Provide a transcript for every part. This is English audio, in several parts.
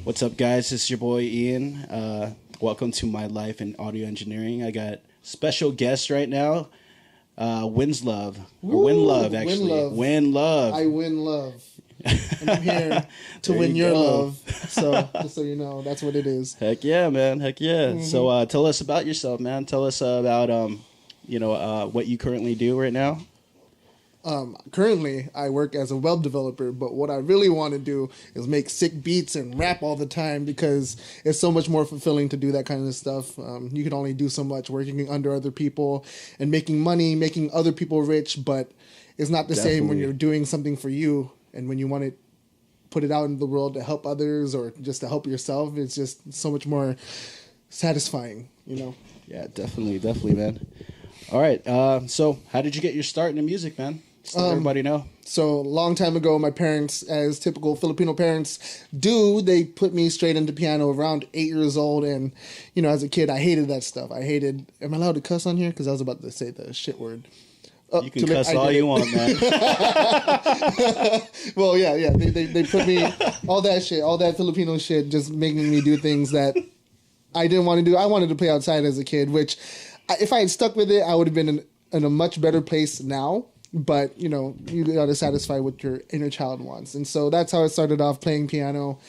What's up, guys? This is your boy Ian. Welcome to my life in audio engineering. I got special guest right now, Winlove, or Winlove actually. Winlove. I win love, and I'm here to win your love. So just so you know, that's what it is. Heck yeah, man! Heck yeah! Mm-hmm. So tell us about yourself, man. Tell us about what you currently do right now. Currently, I work as a web developer, but what I really want to do is make sick beats and rap all the time because it's so much more fulfilling to do that kind of stuff. You can only do so much working under other people and making money, making other people rich, but it's not the same when you're doing something for you and when you want to put it out in the world to help others or just to help yourself. It's just so much more satisfying, you know? Yeah, definitely, man. All right, so how did you get your start in the music, man? Just let everybody know. So, a long time ago, my parents, as typical Filipino parents do, they put me straight into piano around 8 years old. And, you know, as a kid, I hated that stuff. Am I allowed to cuss on here? Because I was about to say the shit word. You can cuss all you want, man. Well, yeah. They put me, all that shit, all that Filipino shit, just making me do things that I didn't want to do. I wanted to play outside as a kid, which, if I had stuck with it, I would have been in a much better place now. But, you know, you got to satisfy what your inner child wants. And so that's how I started off playing piano.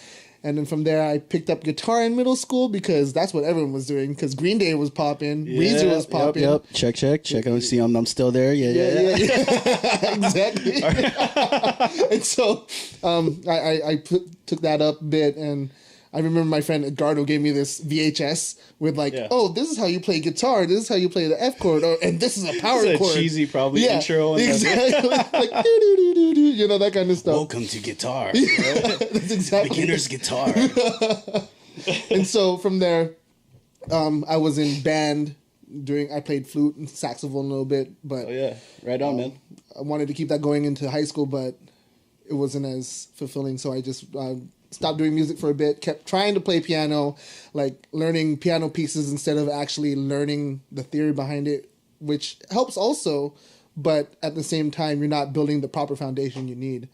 And then from there, I picked up guitar in middle school because that's what everyone was doing. Because Green Day was popping. Weezer was popping. Yep. Check. I see I'm still there. Yeah. Exactly. And so I took that up a bit. And I remember my friend Edgardo gave me this VHS with oh, this is how you play guitar. This is how you play the F chord. And this is a power chord. Cheesy probably intro. Exactly. Like, do, you know, that kind of stuff. Welcome to guitar. That's exactly. Beginner's guitar. And so from there, I was in band. I played flute and saxophone a little bit. But right on, man. I wanted to keep that going into high school, but it wasn't as fulfilling. So I just... stopped doing music for a bit, kept trying to play piano, like learning piano pieces instead of actually learning the theory behind it, which helps also, but at the same time, you're not building the proper foundation you need.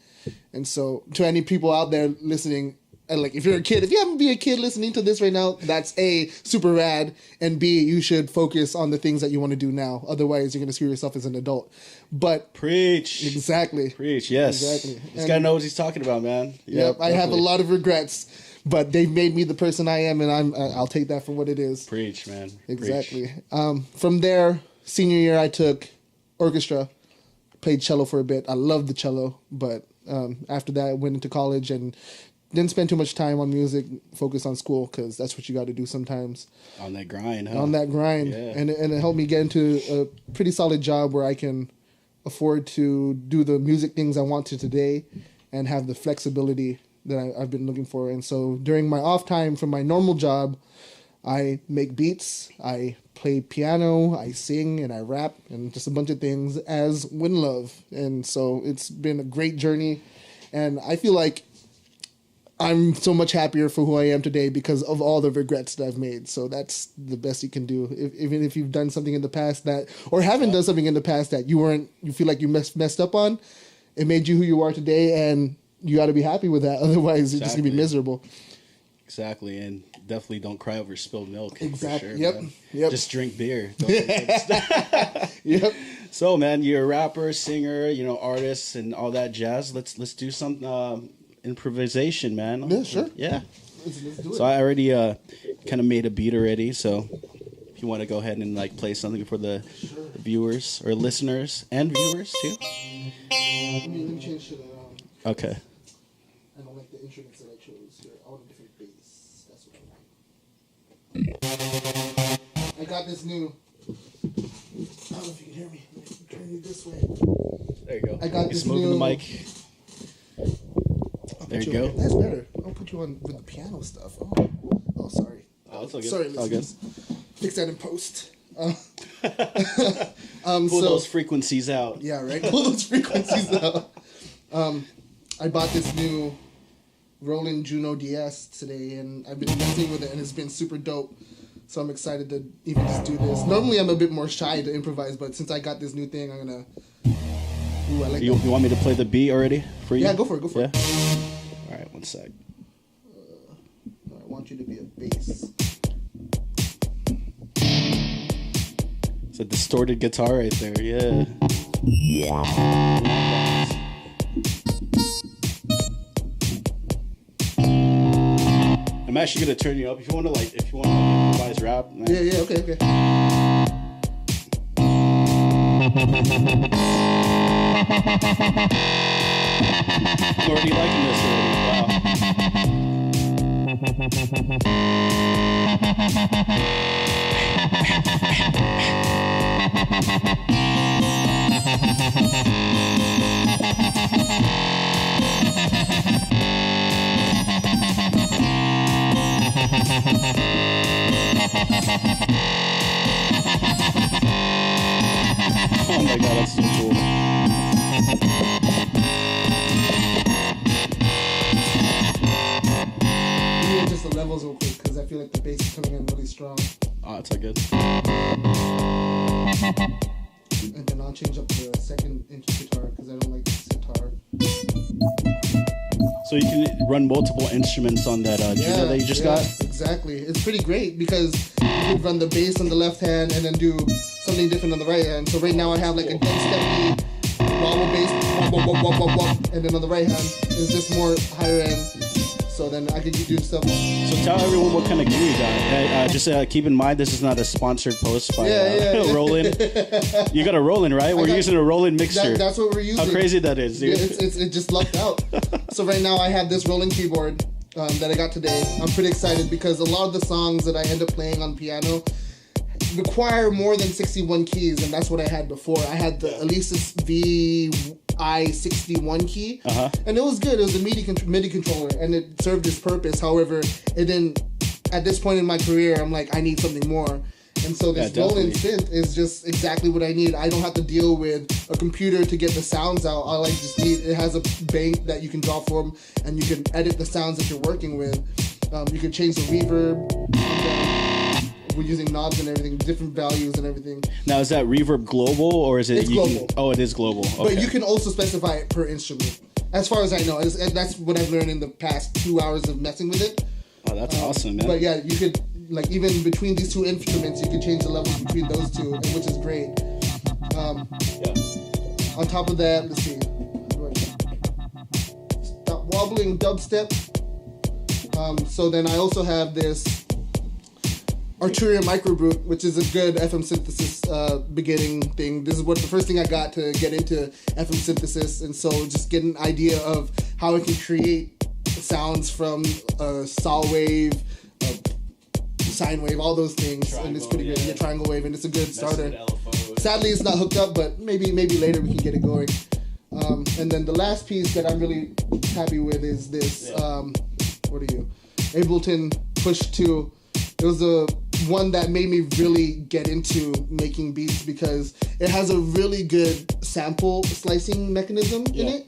And so to any people out there listening, and if you're a kid, if you happen to be a kid listening to this right now, that's A, super rad, and B, you should focus on the things that you want to do now. Otherwise, you're going to screw yourself as an adult. But preach. Exactly. Preach, yes. Exactly. He's got to know what he's talking about, man. Yep, I have a lot of regrets, but they've made me the person I am, and I'll take that for what it is. Preach, man. Exactly. Preach. From there, senior year, I took orchestra, played cello for a bit. I loved the cello, but after that, I went into college and didn't spend too much time on music, focused on school, because that's what you got to do sometimes. On that grind, huh? On that grind. Yeah. And it helped me get into a pretty solid job where I can afford to do the music things I want to today and have the flexibility that I've been looking for. And so during my off time from my normal job, I make beats, I play piano, I sing, and I rap, and just a bunch of things as Winlove. And so it's been a great journey, and I feel like I'm so much happier for who I am today because of all the regrets that I've made. So that's the best you can do. Even if you've done something in the past or haven't done something in the past that you feel like you messed up on, it made you who you are today, and you got to be happy with that. Otherwise, you're just going to be miserable. Exactly, and definitely don't cry over spilled milk. Exactly. For sure, yep. Man. Yep. Just drink beer. Yep. So, man, you're a rapper, singer, artist, and all that jazz. Let's do some improvisation, man. Yeah, sure. Yeah. Let's do it. So I already kind of made a beat already. So if you want to go ahead and play something for the viewers or listeners and viewers too. Let me change shit around. Okay. I don't like the instruments that I chose here. I want a different bass. That's what I want. I got this new. I don't know if you can hear me. Turn you this way. There you go. I got this moving new. the mic. There you go. That's better. I'll put you on with the piano stuff. Oh, sorry. Oh, it's all good. Sorry, all good. Fix that in post. Pull those frequencies out. Yeah, right. Pull those frequencies out. I bought this new Roland Juno DS today, and I've been messing with it, and it's been super dope. So I'm excited to even just do this. Normally, I'm a bit more shy to improvise, but since I got this new thing, I'm gonna. Ooh, I like. You want me to play the beat already for you? Yeah, go for it. Go for it. All right, one sec. want you to be a bass. It's a distorted guitar right there. Yeah. I'm actually gonna turn you up if you want to improvise rap. Man. Yeah. Okay. I'm already liking this already. Wow. Oh my god, that's so cool. Just the levels real quick because I feel like the bass is coming in really strong. Oh, it's all good. And then I'll change up the second inch guitar because I don't like the sitar. So you can run multiple instruments on that Juno that you just got? Exactly. It's pretty great because you can run the bass on the left hand and then do something different on the right hand. So right now I have like a dead steppy wobble bass, and then on the right hand is just more higher end. So then I could do stuff. So tell everyone what kind of gear you got. Just keep in mind this is not a sponsored post by Roland. You got a Roland, right? We're using a Roland mixer. That's what we're using. How crazy that is, dude. Yeah, it just lucked out. So right now I have this Roland keyboard that I got today. I'm pretty excited because a lot of the songs that I end up playing on piano require more than 61 keys, and that's what I had before. I had the Alesis VI61 key, and it was good. It was a MIDI controller, and it served its purpose. However, it didn't. At this point in my career, I'm like, I need something more. And so this Roland synth is just exactly what I need. I don't have to deal with a computer to get the sounds out. All I just need, it has a bank that you can draw from, and you can edit the sounds that you're working with. You can change the reverb. We're using knobs and everything, different values and everything. Now, is that reverb global or is it? It's global. It is global. Okay. But you can also specify it per instrument. As far as I know, that's what I've learned in the past 2 hours of messing with it. Oh, that's awesome, man. But yeah, you could, like, even between these two instruments, you can change the levels between those two, which is great. On top of that, let's see. Stop wobbling dubstep. So then I also have this Arturia Microbrute, which is a good FM synthesis beginning thing. This is the first thing I got to get into FM synthesis, and so just get an idea of how I can create sounds from a saw wave, a sine wave, all those things, triangle, and it's pretty good. Yeah, triangle wave, and it's a good starter. Sadly, it's not hooked up, but maybe later we can get it going. And then the last piece that I'm really happy with is this. What are you? Ableton Push 2. It was the one that made me really get into making beats because it has a really good sample slicing mechanism in it.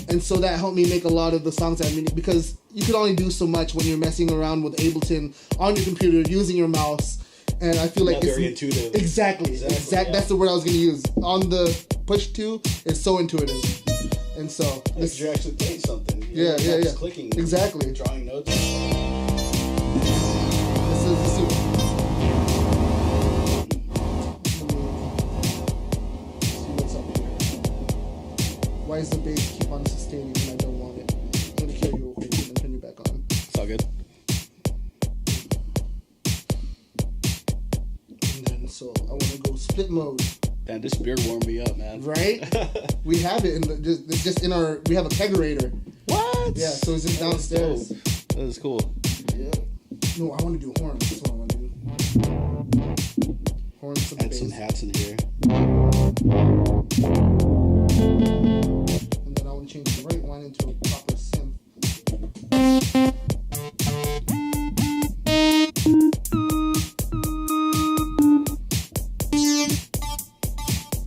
And so that helped me make a lot of the songs that I made, because you can only do so much when you're messing around with Ableton on your computer using your mouse. And I feel like it's very intuitive. Exactly. That's the word I was going to use. On the Push 2, it's so intuitive. And so you're actually playing something. Yeah. Clicking. Exactly. Drawing notes. This is why does the bass keep on sustaining when I don't want it? I'm going to kill you real quick and then turn you back on. It's all good. And then so I want to go split mode. Man, this beer warmed me up, man. Right? We have it it's just in our, we have a kegerator. What? Yeah, so it's just downstairs. That is cool. Yeah. No, I want to do horns. That's what I want to do. Horns and bass. Add some hats in here. And then I want to change the right one into a proper synth.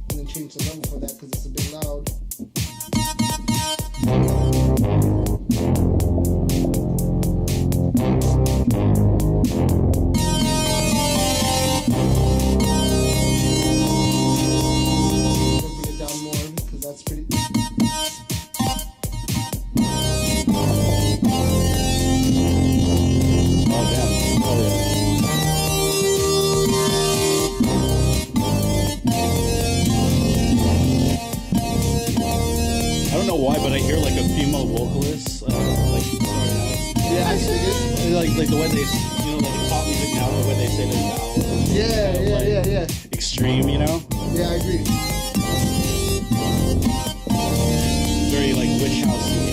And then change the level for that because it's a bit loud. Bring it down more because that's pretty. Like the way they, like pop music now, the way they say the vowels. Yeah. Extreme, Yeah, I agree. Very like witch housey.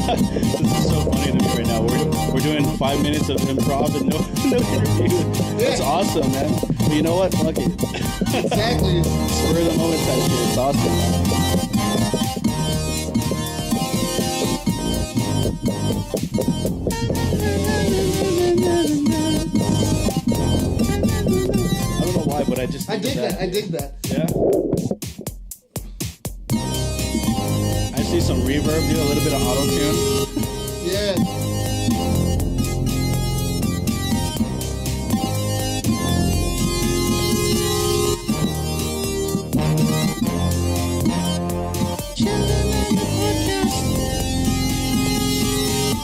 This is so funny to me right now. We're doing 5 minutes of improv and no interview. That's awesome, man. But you know what? Fuck it. Exactly. Spur of the moment type shit. It's awesome. I don't know why, but I just I dig that. Yeah. I see some reverb, do a little bit of auto tune. Yeah.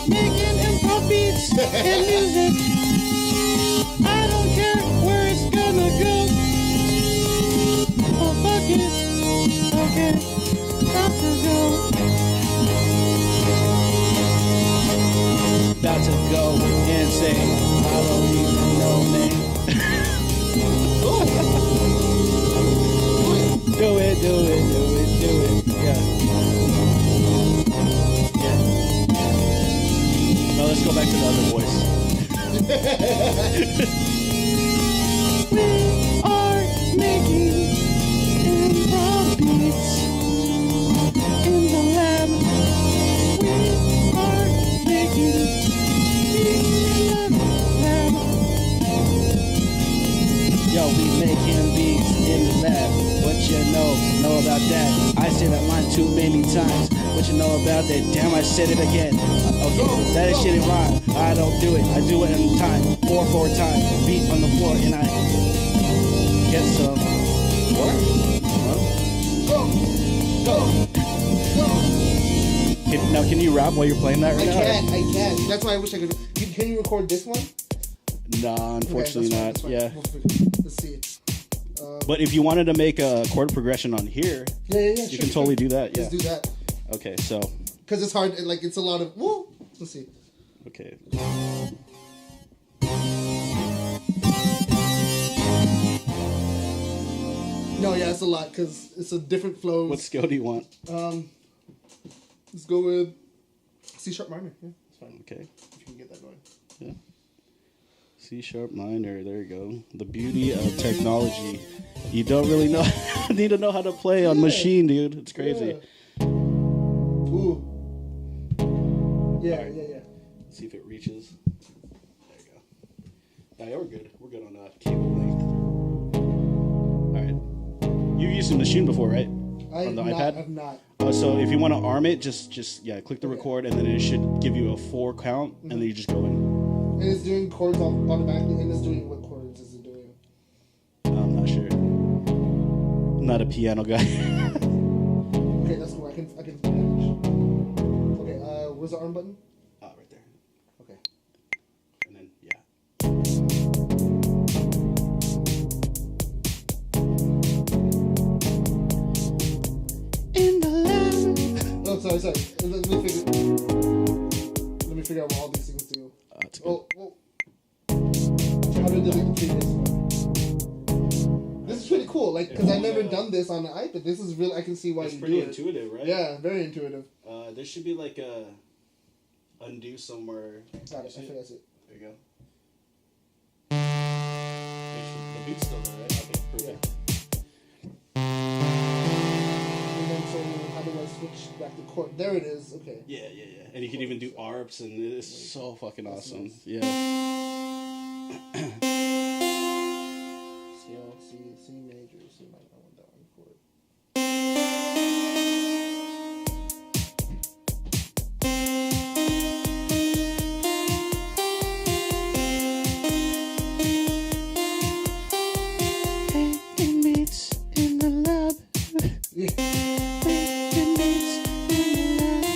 Making improv beats and music. I don't care where it's gonna go. Oh, fuck it. Okay, got to go. About to go insane. I don't even know, man. Do it. Yeah. No, let's go back to the other voice. We are making improv beats in the lab. We are making beats in the lab. Yo, we making beats in the lab. What you know about that? I say that line too many times. What you know about that? Damn, I said it again. Okay, that shit ain't rhyme. I don't do it. I do it in time. 4/4 time. Beat on the floor and I get some. What? Go. Can you rap while you're playing that right now? I can. That's why I wish I could. Can you record this one? Nah, unfortunately not. Fine. Yeah. Let's see it. But if you wanted to make a chord progression on here, you can totally do that. Yeah. Let's do that. Okay, so. Because it's hard. Like it's a lot of. Woo. Let's see. Okay. No, yeah, it's a lot because it's a different flow. What scale do you want? Let's go with C sharp minor. Yeah, It's fine. Okay. if you can get that going. Yeah. C sharp minor. There you go. The beauty of technology. You don't really need to know how to play on Maschine, dude. It's crazy. Yeah. Ooh. Yeah, Alright. yeah. Let's see if it reaches. There you go. Oh, yeah, we're good. We're good on cable length. All right. You've used the Maschine before, right? On the iPad? I've not. So if you want to arm it, just click the record, and then it should give you a 4 count, and then you just go in. And it's doing chords automatically, and it's doing what chords is it doing? I'm not sure. I'm not a piano guy. Okay, that's cool. I can manage. Okay, where's the arm button? Right there. Okay. And then, In the lab. Oh, sorry. Let me figure out what all these things do. That's good. How to delete the previous one. This is pretty cool, like, because I've never done this on the iPad. This is real. I can see why It's you pretty do it. intuitive, right? Yeah, very intuitive. There should be like a undo somewhere. Got it. I think that's it. There you go. The beat's still there, right? Okay, perfect. And then so how do I switch back to chord? There it is. Okay. Yeah. And you can even do ARPs, and it's so fucking awesome. Nice. Yeah. Scale C major, C minor. I want that one chord. Making beats in the lab. Yeah. Making beats in the lab.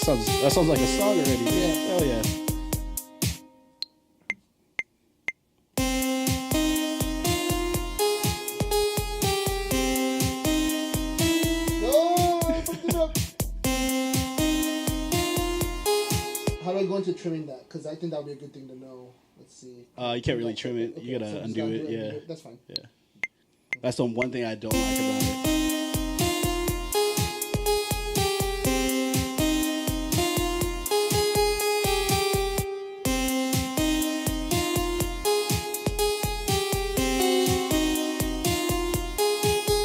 That sounds like a song already. Yeah. Hell yeah. How do I go into trimming that? Because I think that would be a good thing to know. Let's see. You can't really trim it. Okay, You gotta so just undo it. Yeah. That's fine. Yeah. That's the one thing I don't like about it.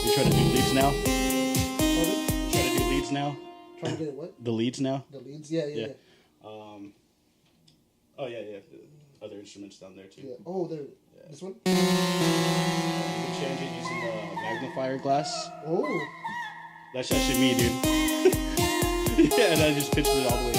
You trying to do leads now? Pardon? Trying to do leads now? Trying to get it what? The leads now? The leads? Yeah. Oh yeah. Other instruments down there too. Yeah. Oh, there. Yeah. This one? You can change it using the magnifier glass. Oh. That's actually me, dude. Yeah, and I just pitched it all the way up.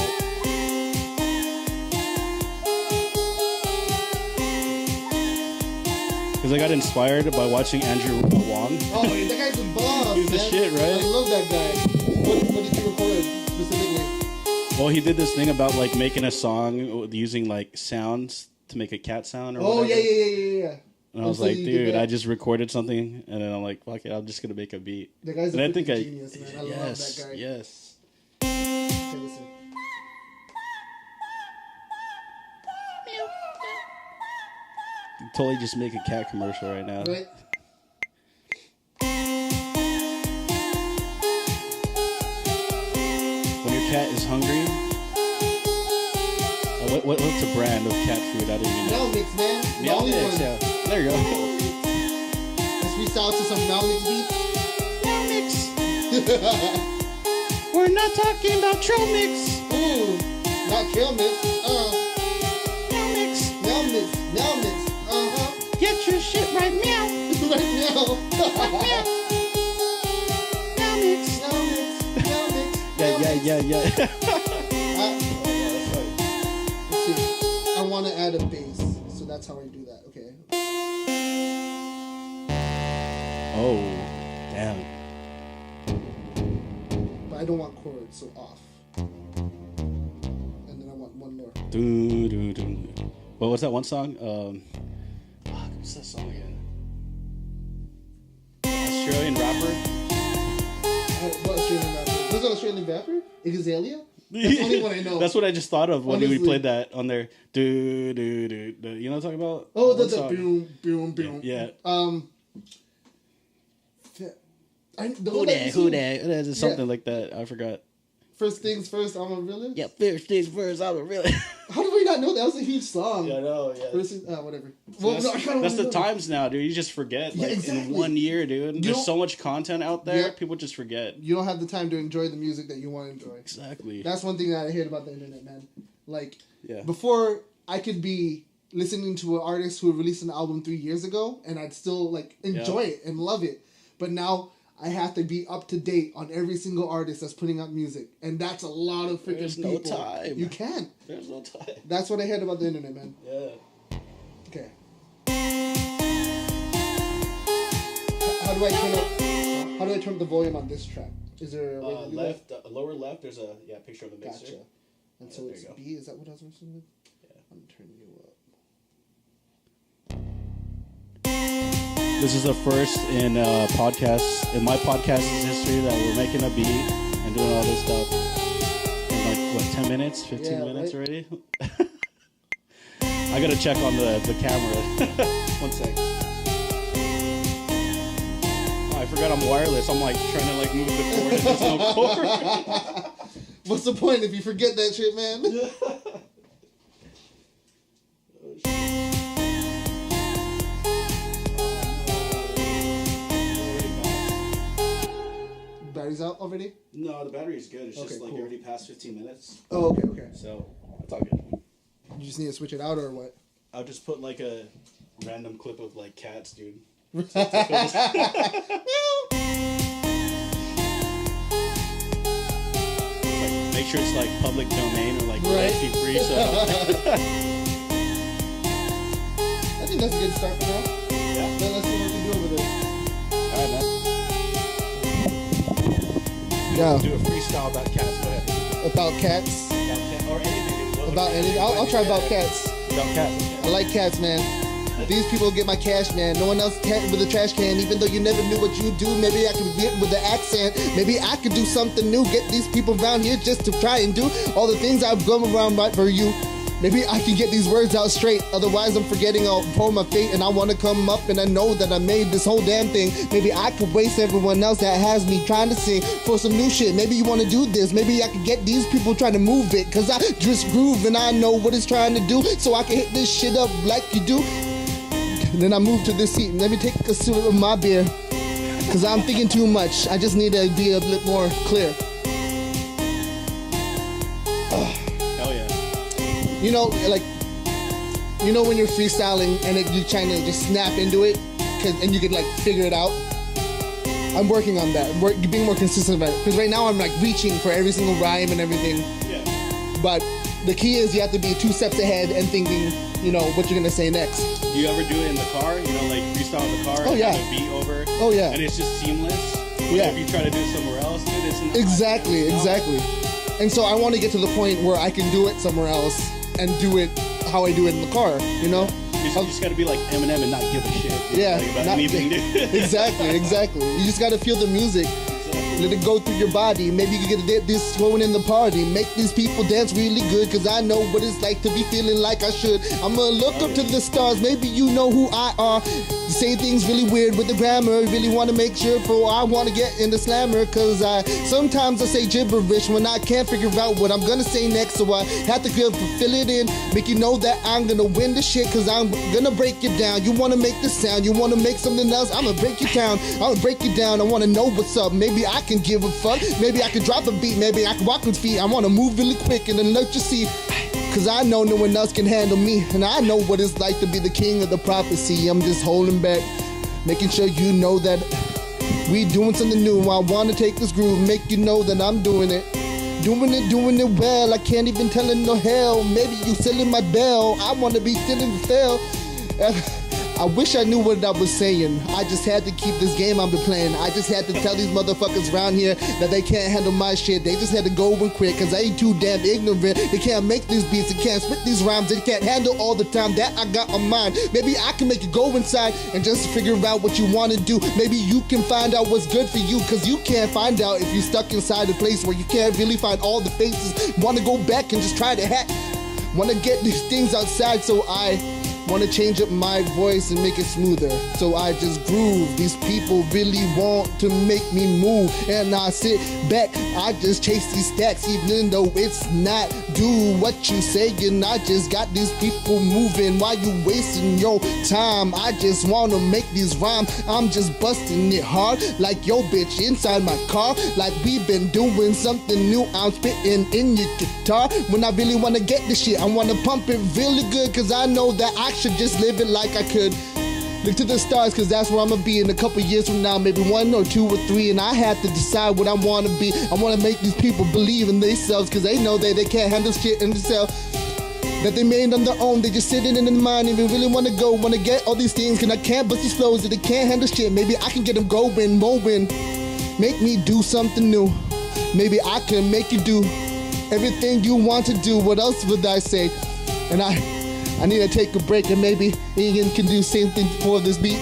Because I got inspired by watching Andrew Wong. Oh, that guy's a boss. He's the shit, right? I love that guy. What did you record specifically? Well, he did this thing about like making a song using like sounds to make a cat sound or whatever. Yeah. And I was like, dude, I just recorded something, and then I'm like, fuck it, I'm just gonna make a beat. The guy's and a genius, man. I love that guy. Yes. Okay, listen. Totally just make a cat commercial right now. Right? When your cat is hungry, what's a brand of cat food? I don't even know. Meow Mix, man. Meow Mix, yeah. There you go. Let's freestyle to some Meow Mix beats. Meow Mix. We're not talking about Trail Mix. Ooh, not Trail Mix. Meow Mix. Meow Mix. Meow Mix. Get your shit right, meow. Right now. Meow. Meow Mix. Meow Mix. Meow Mix. Yeah. Let's see. I want to add a bass, so that's how I do that. Okay. Oh, damn. But I don't want chords, so off. And then I want one more. Well, what's that one song? What's that song again? Australian rapper? What Australian rapper? Who's an Australian rapper? Igazalea? That's the only one I know. That's what I just thought of when Honestly. we played that on there. You know what I'm talking about? Oh, What the song? boom, boom, boom. Yeah. Who that? It's something like that. I forgot. First things first, I'm a villain. Yeah, first things first, I'm a really. How do we not know that? That was a huge song. Yeah, I know. Yeah. First things, whatever. So Well, no, I kinda that's the wanna know. times now, dude. You just forget. Yeah, Like, exactly. In 1 year, dude. There's don't- so much content out there. Yeah. People just forget. You don't have the time to enjoy the music that you want to enjoy. Exactly. That's one thing that I hate about the internet, man. Like, Yeah. before I could be listening to an artist who released an album 3 years ago, and I'd still like enjoy it and love it. But now I have to be up to date on every single artist that's putting out music, and that's a lot of freaking There's people. no time. You can't. There's no time. That's what I hate about the internet, man. Yeah. Okay. How do I turn up? How do I turn up the volume on this track? Is there a way to do Left, lower left. There's a picture of the that? mixer. Gotcha. And so there it's you go. B. Is that what I was mixing with? Yeah. I'm turning you up. This is the first in my podcast's history that we're making a beat and doing all this stuff in like what 10 minutes, 15 minutes right? already. I gotta check on the camera. 1 sec. Oh, I forgot I'm wireless. I'm like trying to like move the cord and there's no cord. What's the point if you forget that shit, man? Battery's out already? No, the battery's good. It's just Okay, like cool. already past 15 minutes. Oh, okay. So it's all good. You just need to switch it out or what? I'll just put like a random clip of like cats, dude. Make sure it's like public domain or like royalty free. So I think that's a good start for now. yeah. Then let's see what we can do over there. All right, man. Yeah. Do a freestyle about cats. Go ahead. About cats. Or anything. About anything. I'll try about cats. About cats. I like cats, man. These people get my cash, man. No one else can with a trash can. Even though you never knew what you do, maybe I could get with the accent. Maybe I could do something new. Get these people around here just to try and do all the things I've gone around right for you. Maybe I can get these words out straight. Otherwise, I'm forgetting all for my fate. And I want to come up and I know that I made this whole damn thing. Maybe I could waste everyone else that has me trying to sing for some new shit. Maybe you want to do this. Maybe I could get these people trying to move it. Cause I just groove and I know what it's trying to do. So I can hit this shit up like you do. And then I move to this seat and let me take a sip of my beer. Cause I'm thinking too much. I just need to be a bit more clear. Hell yeah. You know, like, you know when you're freestyling and you're trying to just snap into it, and you can like figure it out. I'm working on that. Being more consistent about it. Because right now I'm like reaching for every single rhyme and everything. Yeah. But the key is you have to be 2 steps ahead and thinking, you know, what you're gonna say next. Do you ever do it in the car? You know, like freestyle in the car? Oh, yeah. And the beat over? Oh, yeah. And it's just seamless? Yeah. If you try to do it somewhere else, dude, it's not. Exactly. And so I want to get to the point where I can do it somewhere else and do it how I do it in the car, you know? You just gotta be like Eminem and not give a shit. Dude, Yeah. like, about anything, dude. Exactly. You just gotta feel the music. Let it go through your body. Maybe you can get this going in the party. Make these people dance really good. Cause I know what it's like to be feeling like I should. I'm gonna look up to the stars. Maybe you know who I are. Say things really weird with the grammar. Really wanna make sure for I wanna get in the slammer. Cause sometimes I say gibberish when I can't figure out what I'm gonna say next. So I have to fill it in. Make you know that I'm gonna win the shit. Cause I'm gonna break you down. You wanna make the sound. You wanna make something else. I'm gonna break you down. I'm gonna break you down. I wanna know what's up. Maybe I can give a fuck. Maybe I can drop a beat. Maybe I can walk with feet. I wanna move really quick and then let you see. Cause I know no one else can handle me. And I know what it's like to be the king of the prophecy. I'm just holding back, making sure you know that we doing something new. I wanna take this groove, make you know that I'm doing it. Doing it well. I can't even tell it no hell. Maybe you selling my bell. I wanna be stealing the fail. I wish I knew what I was saying. I just had to keep this game I've been playing. I just had to tell these motherfuckers around here that they can't handle my shit. They just had to go and quit cause they ain't too damn ignorant. They can't make these beats, they can't spit these rhymes, they can't handle all the time that I got on mine. Maybe I can make you go inside and just figure out what you wanna do. Maybe you can find out what's good for you cause you can't find out if you're stuck inside a place where you can't really find all the faces. Wanna go back and just try to hack. Wanna get these things outside so I wanna change up my voice and make it smoother. So I just groove. These people really want to make me move. And I sit back, I just chase these stacks even though it's not do what you say. And I just got these people moving while you wasting your time. I just wanna make these rhymes. I'm just busting it hard like yo bitch inside my car. Like we've been doing something new. I'm spitting in your guitar. When I really wanna get this shit, I wanna pump it really good. Cause I know that I should just live it like I could. Look to the stars cause that's where I'm gonna be in a couple years from now. Maybe 1 or 2 or 3 and I have to decide what I wanna be. I wanna make these people believe in themselves cause they know that they can't handle shit in themselves that they made on their own. They just sitting in the mind and they really wanna go, wanna get all these things. And I can't bust these flows that they can't handle shit. Maybe I can get them going, moving. Make me do something new. Maybe I can make you do everything you want to do. What else would I say? And I need to take a break and maybe Ian can do same thing for this beat.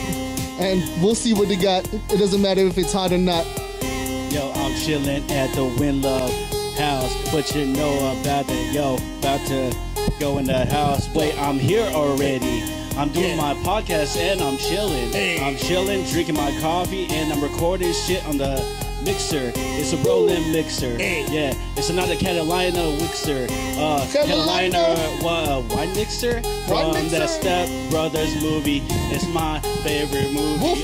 And we'll see what they got. It doesn't matter if it's hot or not. Yo, I'm chilling at the Winlove house. What you know about that? Yo, about to go in the house. Wait, I'm here already. I'm doing my podcast and I'm chilling. I'm chilling, drinking my coffee, and I'm recording shit on the mixer. It's a rolling mixer. Yeah, it's another Carolina mixer. Carolina wine mixer from the Step Brothers movie. It's my favorite movie.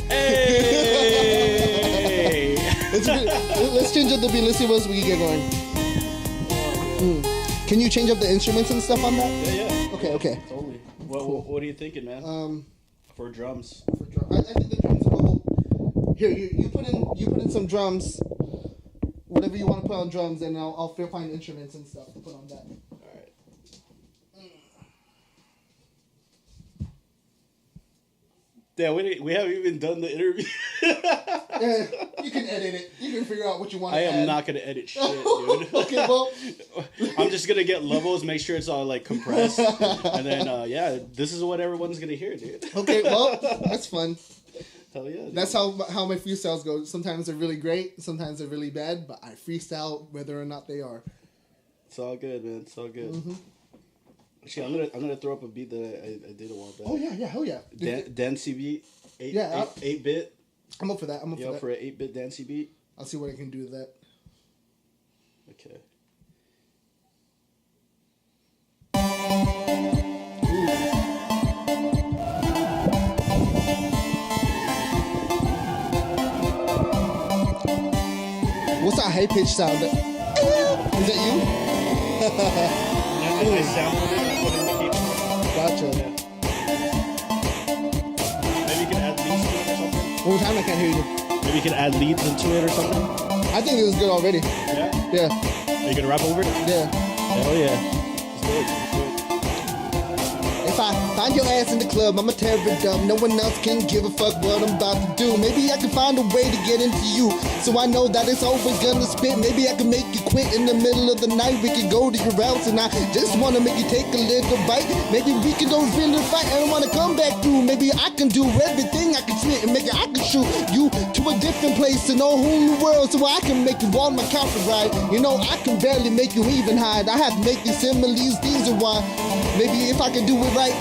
Hey! Let's change up the beat. Let's see what else we can get going. Can you change up the instruments and stuff on that? Yeah. Okay. Totally. What are you thinking, man? For drums. I think the drums go. Here, you put in some drums. Whatever you want to put on drums, and I'll find instruments and stuff to put on that. Alright. Yeah, we haven't even done the interview. Yeah, you can edit it. You can figure out what you want I to am add. not gonna edit shit, dude. Okay, well, I'm just gonna get levels, make sure it's all like compressed, and then yeah, this is what everyone's gonna hear, dude. okay, well, that's fun. Hell yeah. Dude. That's how my freestyles go. Sometimes they're really great, sometimes they're really bad, but I freestyle whether or not they are. It's all good, man. It's all good. Mm-hmm. Actually, I'm gonna throw up a beat that I did a while back. Oh yeah, hell yeah. Dancey beat. 8-bit. I'm up for that. I'm up for that. For an 8-bit dancey beat. I'll see what I can do with that. Okay. What's that high pitch sound? Is that you? I sampled it and put it in the keyboard. Gotcha. Yeah. Maybe you can add leads to it or something. One more time, I can't hear you. Maybe you can add leads into it or something. I think this is good already. Yeah. Yeah. Are you gonna rap over it? Yeah. Hell yeah. Let's do it. If I find your ass in the club, I'ma tear it up. No one else can give a fuck what I'm about to do. Maybe I can find a way to get into you, so I know that it's always gonna spit. Maybe I can make you quit in the middle of the night. We can go to your house and I just wanna make you take a little bite. Maybe we can go really fight. I don't wanna come back through. Maybe I can do everything I can spit and make it. I can shoot you to a different place in a whole new world, so I can make you on my counter right. You know I can barely make you even hide. I have to make these similes, these are why. Maybe if I can do it right,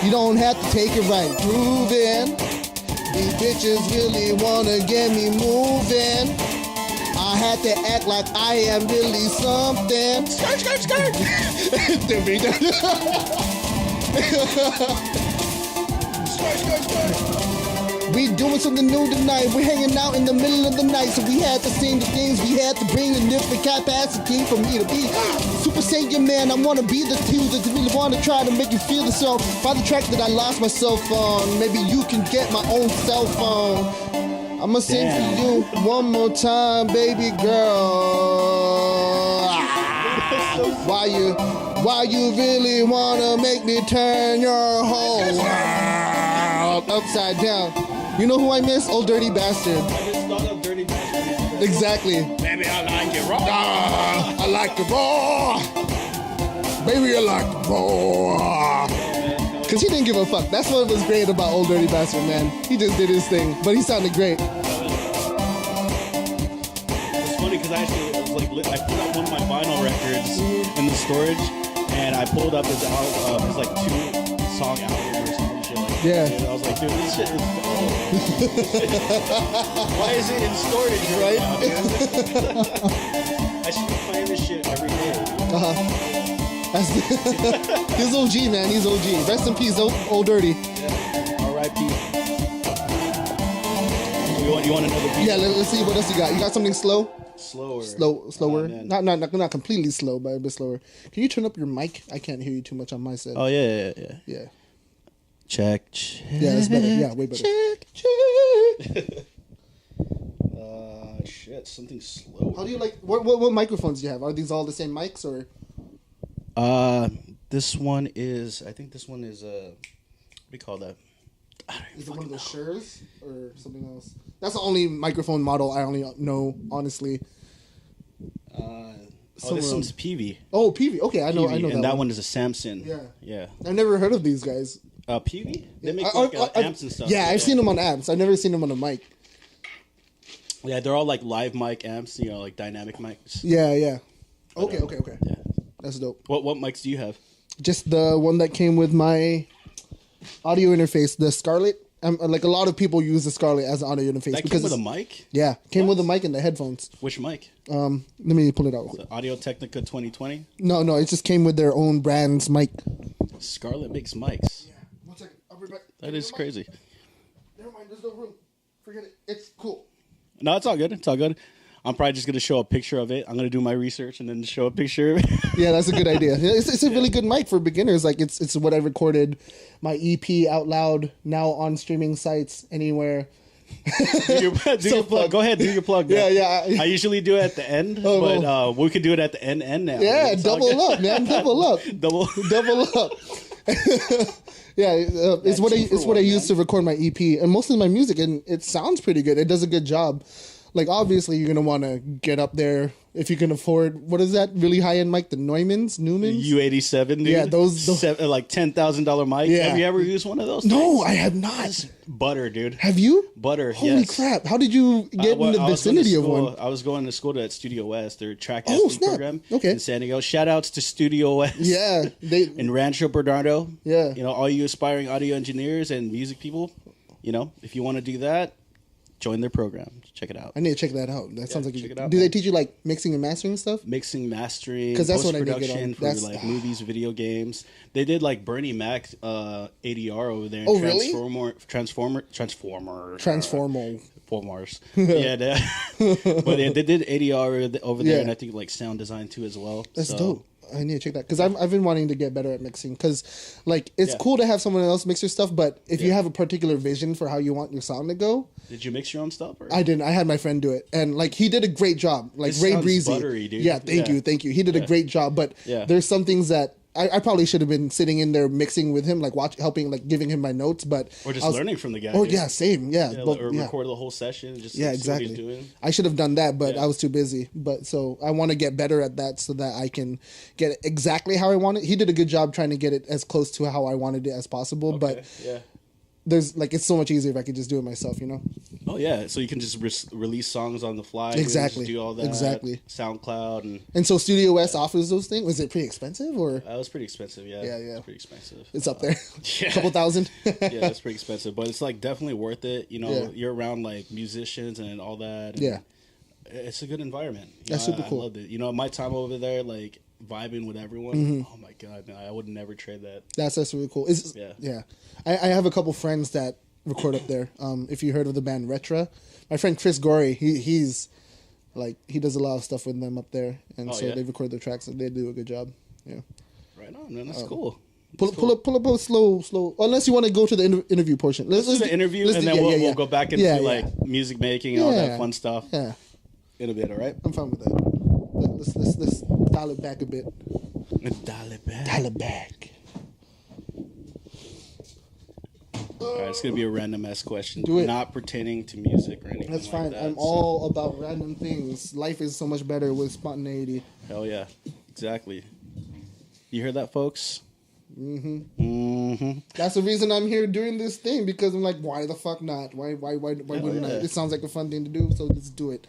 you don't have to take it right. Grooving. These bitches really wanna get me moving. I had to act like I am really something. Skirt, skirt, skirt. Skirt, skirt, skirt. We doing something new tonight. We're hanging out in the middle of the night, so we had to sing the things we had to bring in different capacity for me to be Super Saiyan man. I wanna be the two that really wanna try to make you feel the song. Find the track that I lost myself on. Maybe you can get my own cell phone. I'ma sing for you one more time, baby girl. Why you really wanna make me turn your whole world upside down? You know who I miss? Old Dirty Bastard. I just thought of Dirty Bastard. Exactly. Baby, I like it raw. I like it raw. Baby, I like it raw. Because he didn't give a fuck. That's what was great about Old Dirty Bastard, man. He just did his thing, but he sounded great. It's funny because I actually was like, I put up one of my vinyl records in the storage, and I pulled up his album, his like 2-song album or some shit like that. Yeah. And I was like, dude, this shit is why is it in storage Right? now, dude? I should be playing this shit every day. He's OG, man. He's OG. Rest in peace, Old Dirty. Yeah. R.I.P. You want another beat? Yeah, let's see what else you got. You got something slow? Slower. Slower. Oh, not completely slow, but a bit slower. Can you turn up your mic? I can't hear you too much on my side. Oh yeah. Yeah. Check. Yeah, that's better. Yeah, way better. Check. Shit, something slow. How do you like? What microphones do you have? Are these all the same mics or? This one is. I think this one is. What do you call that? Is it one of those Sures or something else? That's the only microphone model I only know, honestly. This one's PV. Oh, PV. Okay, I know. PV, I know and that one is a Samson. Yeah. I've never heard of these guys. PV? They make amps and stuff. Yeah, I've seen them on amps. I've never seen them on a mic. Yeah, they're all like live mic amps. Like dynamic mics. Yeah. But, Okay. Yeah. That's dope. What mics do you have? Just the one that came with my audio interface, the Scarlett. Like a lot of people use the Scarlett as an audio interface That because came with a mic? Yeah, came with a mic and the headphones. Which mic? Let me pull it out. The Audio Technica 2020. No, it just came with their own brand's mic. Scarlett makes mics. Yeah. 1 second. I'll be back. That is crazy. Never mind. There's no room. Forget it. It's cool. No, it's all good. It's all good. I'm probably just going to show a picture of it. I'm going to do my research and then show a picture of it. Yeah, that's a good idea. It's a really good mic for beginners. Like it's what I recorded my EP out loud, now on streaming sites anywhere. do your plug. Go ahead, do your plug. Man. Yeah. I usually do it at the end, but we could do it at the end now. Yeah, It's double up, man. Double up. double up. Yeah, it's what I use to record my EP and mostly my music, and it sounds pretty good. It does a good job. like obviously you're gonna want to get up there if you can afford, what is that really high end mic, the Neumans. U87, dude. Yeah, those like $10,000 mic. Yeah. Have you ever used one of those? No, things? I have not. It's butter, dude. Have you? Butter. Holy yes. crap! How did you get in the vicinity of one? I was going to school at Studio West, their track Oh, SD snap. program Okay. in San Diego. Shout outs to Studio West. Yeah, they. In Rancho Bernardo. Yeah. You know, all you aspiring audio engineers and music people, you know, if you want to do that, join their program. Check it out. I need to check that out. That sounds like. check it out, Do they man. teach you like mixing and mastering stuff? Mixing, mastering, 'Cause that's what I need to get post-production on. for That's- like movies, video games. They did like Bernie Mac ADR over there. In Oh, really? Transformers. Yeah, but they did ADR over there, Yeah. and I think like sound design too as well. That's So, dope. I need to check that because I've been wanting to get better at mixing because like it's cool to have someone else mix your stuff, but if you have a particular vision for how you want your sound to go. Did you mix your own stuff? Or? I didn't. I had my friend do it, and like he did a great job. Like It Ray sounds Breezy, buttery, dude. yeah. Thank you. He did a great job, but Yeah. there's some things that I probably should have been sitting in there mixing with him, like helping, like giving him my notes, but Or just I was- learning from the guy. Oh dude. yeah, same, yeah. Yeah, But, or yeah. record the whole session. Just Yeah, see exactly. what he's doing. I should have done that, but Yeah. I was too busy. But so I want to get better at that so that I can get it exactly how I want it. He did a good job trying to get it as close to how I wanted it as possible. But Okay, yeah. there's like it's so much easier if I could just do it myself, you know? Oh yeah, so you can just release songs on the fly. Exactly. Just do all that. Exactly. SoundCloud and And so Studio S offers those things. Was it pretty expensive or that was pretty expensive. Yeah, Yeah. It's pretty expensive. it's up there? Yeah. A couple thousand. Yeah, it's pretty expensive, but it's like definitely worth it. You know, Yeah. you're around like musicians and all that. And Yeah. it's a good environment. You That's know, super cool. I loved it. You know, my time over there, like vibing with everyone. Oh my god, no, I would never trade that. That's really cool. Is Yeah. I have a couple friends that record up there. If you heard of the band Retra, my friend Chris Gorey, he's like he does a lot of stuff with them up there, and Oh, so yeah? they record their tracks and they do a good job. Yeah. Right on, man. That's cool. Pull up a slow. Unless you want to go to the interview portion. Let's do the interview, and then we'll go back into like music making and all that fun stuff. Yeah, In a bit, all right? I'm fine with that. Let's dial it back a bit. Dial it back. Dial it back. All right, it's gonna be a random ass question. Do it. Not pertaining to music or anything. That's like fine. that, I'm so- all about random things. Life is so much better with spontaneity. Hell yeah, exactly. You hear that, folks? That's the reason I'm here doing this thing because I'm like, why the fuck not? Why wouldn't I? yeah. It sounds like a fun thing to do, so let's do it.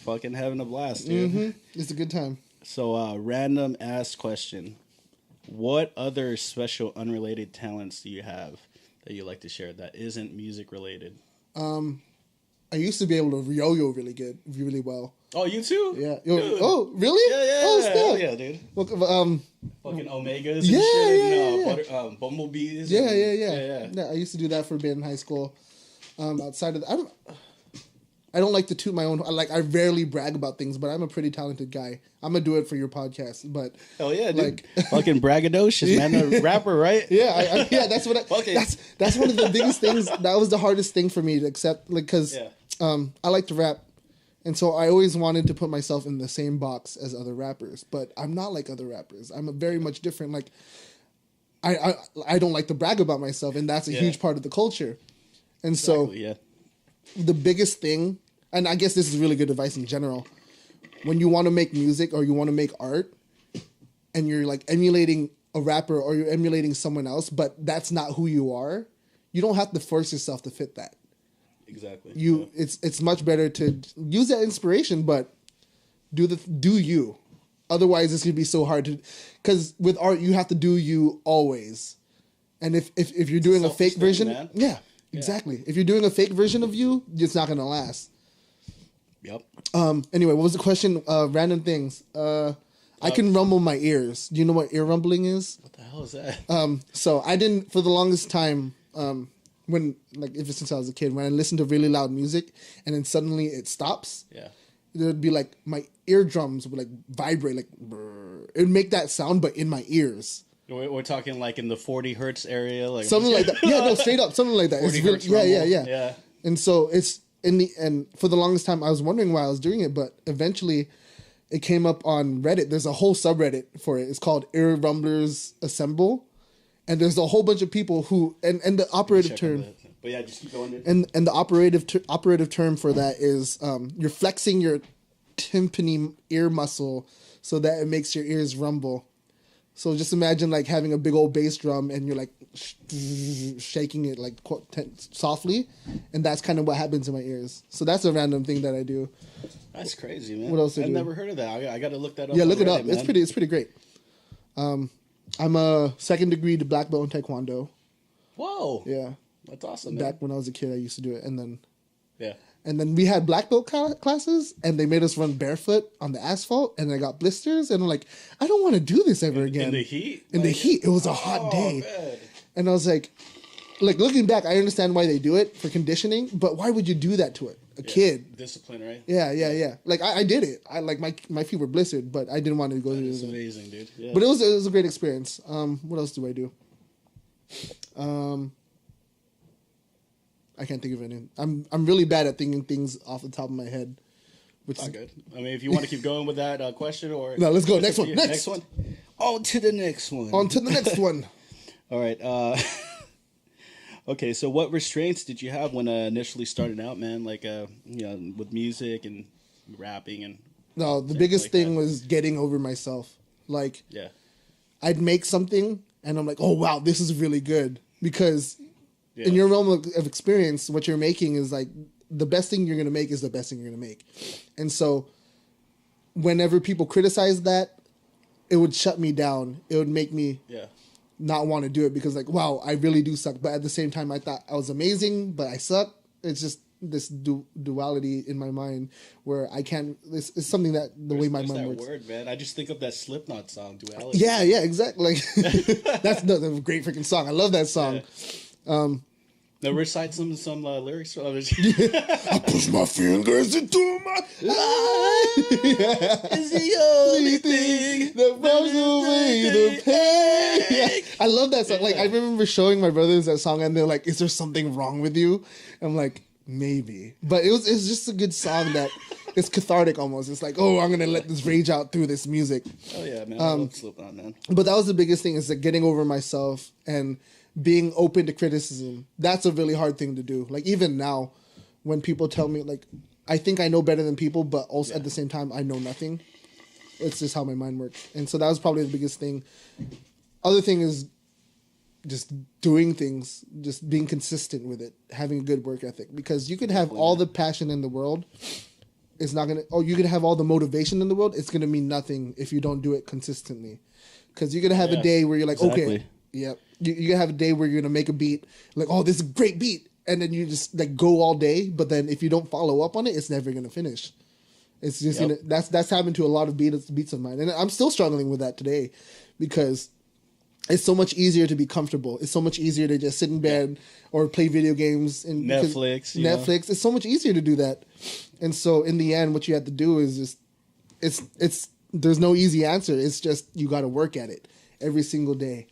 Fucking having a blast, dude. It's a good time. So, random ass question: what other special unrelated talents do you have that you like to share that isn't music related? I used to be able to yo-yo really well. Oh, you too? Yeah. Dude. Oh, really? Yeah. Oh, snap. Hell yeah, dude. Well, Fucking Omegas. Yeah, and shit, yeah, and, yeah. Butter, bumblebees. yeah. and- Yeah, I used to do that for a bit in high school. Outside of that, I don't like to toot my own. I rarely brag about things, but I'm a pretty talented guy. I'm gonna do it for your podcast, but Hell yeah, dude. Like- Fucking braggadocious, man. A rapper, right? yeah, that's what. Okay. That's one of the biggest things. That was the hardest thing for me to accept, like, because Yeah. I like to rap, and so I always wanted to put myself in the same box as other rappers, but I'm not like other rappers. I'm a very much different. Like, I don't like to brag about myself, and that's a Yeah. huge part of the culture. And so Exactly, yeah. the biggest thing, and I guess this is really good advice in general, when you want to make music or you want to make art, and you're like emulating a rapper or you're emulating someone else, but that's not who you are, you don't have to force yourself to fit that. Exactly. It's much better to use that inspiration, but do you. Otherwise, it's gonna be so hard to, because with art you have to do you always, and if you're doing a fake Selfish thing, version, man. yeah, exactly. If you're doing a fake version of you, it's not gonna last. Yep. Anyway, what was the question? Random things. I can rumble my ears. Do you know what ear rumbling is? What the hell is that? So I didn't for the longest time. When ever since I was a kid, when I listened to really loud music and then suddenly it stops, Yeah. it would be like my eardrums would like vibrate, like brrr. It would make that sound, but in my ears. We're talking like in the 40 hertz area, like Something like that. Yeah, no, straight up, something like that. 40 It's really, hertz yeah. rumble. Yeah. And so it's in the and for the longest time I was wondering why I was doing it, but eventually it came up on Reddit. There's a whole subreddit for it. It's called Ear Rumblers Assemble. And there's a whole bunch of people who and the operative Check term. on But yeah, just keep going. Dude. And the operative term for that is you're flexing your tympani ear muscle so that it makes your ears rumble. So just imagine like having a big old bass drum and you're like shaking it like softly, and that's kind of what happens in my ears. So that's a random thing that I do. That's crazy, man. What else do I I've do? never heard of that. I got to look that up. Yeah, look it up. Man. It's pretty great. I'm a second degree to black belt in Tae Kwon Do. Whoa. Yeah. That's awesome, man. Back when I was a kid, I used to do it, and then we had black belt classes, and they made us run barefoot on the asphalt, and I got blisters, and I'm like, I don't want to do this ever again. In the heat? In the heat. It was a hot day. Man. And I was like looking back, I understand why they do it for conditioning, but why would you do that to a kid? Discipline, right? Yeah. Like I did it. I like my feet were blistered, but I didn't want to go through it. It's amazing, dude. Yeah. But it was a great experience. What else do I do? I can't think of any. I'm really bad at thinking things off the top of my head. Which Not good. I mean, if you want to keep going with that question, or no, let's go next one. Next one. On to the next one. On to the next one. All right. Okay. So, what restraints did you have when initially started out, man? Like, with music and rapping and. No, the biggest thing was getting over myself. Like, I'd make something and I'm like, oh wow, this is really good, because in your realm of experience, what you're making is like the best thing you're going to make is the best thing you're going to make. And so whenever people criticize that, it would shut me down. It would make me not want to do it, because like, wow, I really do suck. But at the same time, I thought I was amazing, but I suck. It's just this duality in my mind where I can't, this is something that the way my mind works. Word, man. I just think of that Slipknot song, duality. Yeah, exactly. Like, that's a great freaking song. I love that song. Yeah. Now recite some lyrics. I push my fingers into my Is the only thing that blows away the pain. I love that song. Like, I remember showing my brothers that song, and they're like, "Is there something wrong with you?" I'm like, maybe, but it's just a good song that it's cathartic almost. It's like, oh, I'm gonna let this rage out through this music. Oh yeah, man. I love Slipknot, man. But that was the biggest thing, is like getting over myself and being open to criticism. That's a really hard thing to do. Like, even now, when people tell me, like, I think I know better than people, but also at the same time, I know nothing. It's just how my mind works. And so that was probably the biggest thing. Other thing is just doing things, just being consistent with it, having a good work ethic. Because you could have all the passion in the world. It's not going to, you could have all the motivation in the world. It's going to mean nothing if you don't do it consistently. Because you're going to have a day where you're like, okay, you're going to have a day where you're going to make a beat, like, oh, this is a great beat. And then you just like go all day. But then if you don't follow up on it, it's never going to finish. It's just, that's happened to a lot of beats of mine. And I'm still struggling with that today, because it's so much easier to be comfortable. It's so much easier to just sit in bed or play video games and Netflix. It's so much easier to do that. And so in the end, what you have to do is just, it's there's no easy answer. It's just, you got to work at it every single day.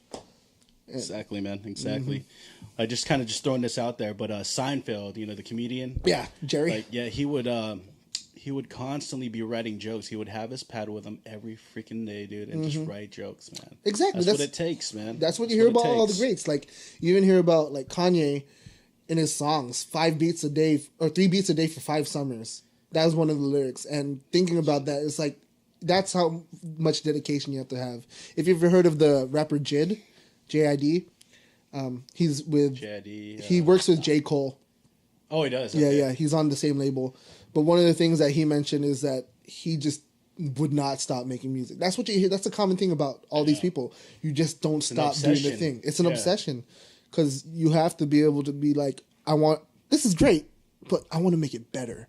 Exactly, man. Exactly. I just kind of throwing this out there, but Seinfeld, the comedian. Yeah, Jerry. Like, he would constantly be writing jokes. He would have his pad with him every freaking day, dude, and just write jokes, man. Exactly. That's what it takes, man. That's what you hear about all the greats. Like, you even hear about like Kanye in his songs, 5 beats a day or 3 beats a day for 5 summers. That was one of the lyrics. And thinking about that, it's like, that's how much dedication you have to have. If you've ever heard of the rapper Jid, J-I-D, he's with, J-I-D, he works with J. Cole. Oh, he does? Okay. Yeah, he's on the same label. But one of the things that he mentioned is that he just would not stop making music. That's what you hear. That's a common thing about all these people. You just don't stop doing the thing. It's an obsession. Because you have to be able to be like, this is great, but I want to make it better.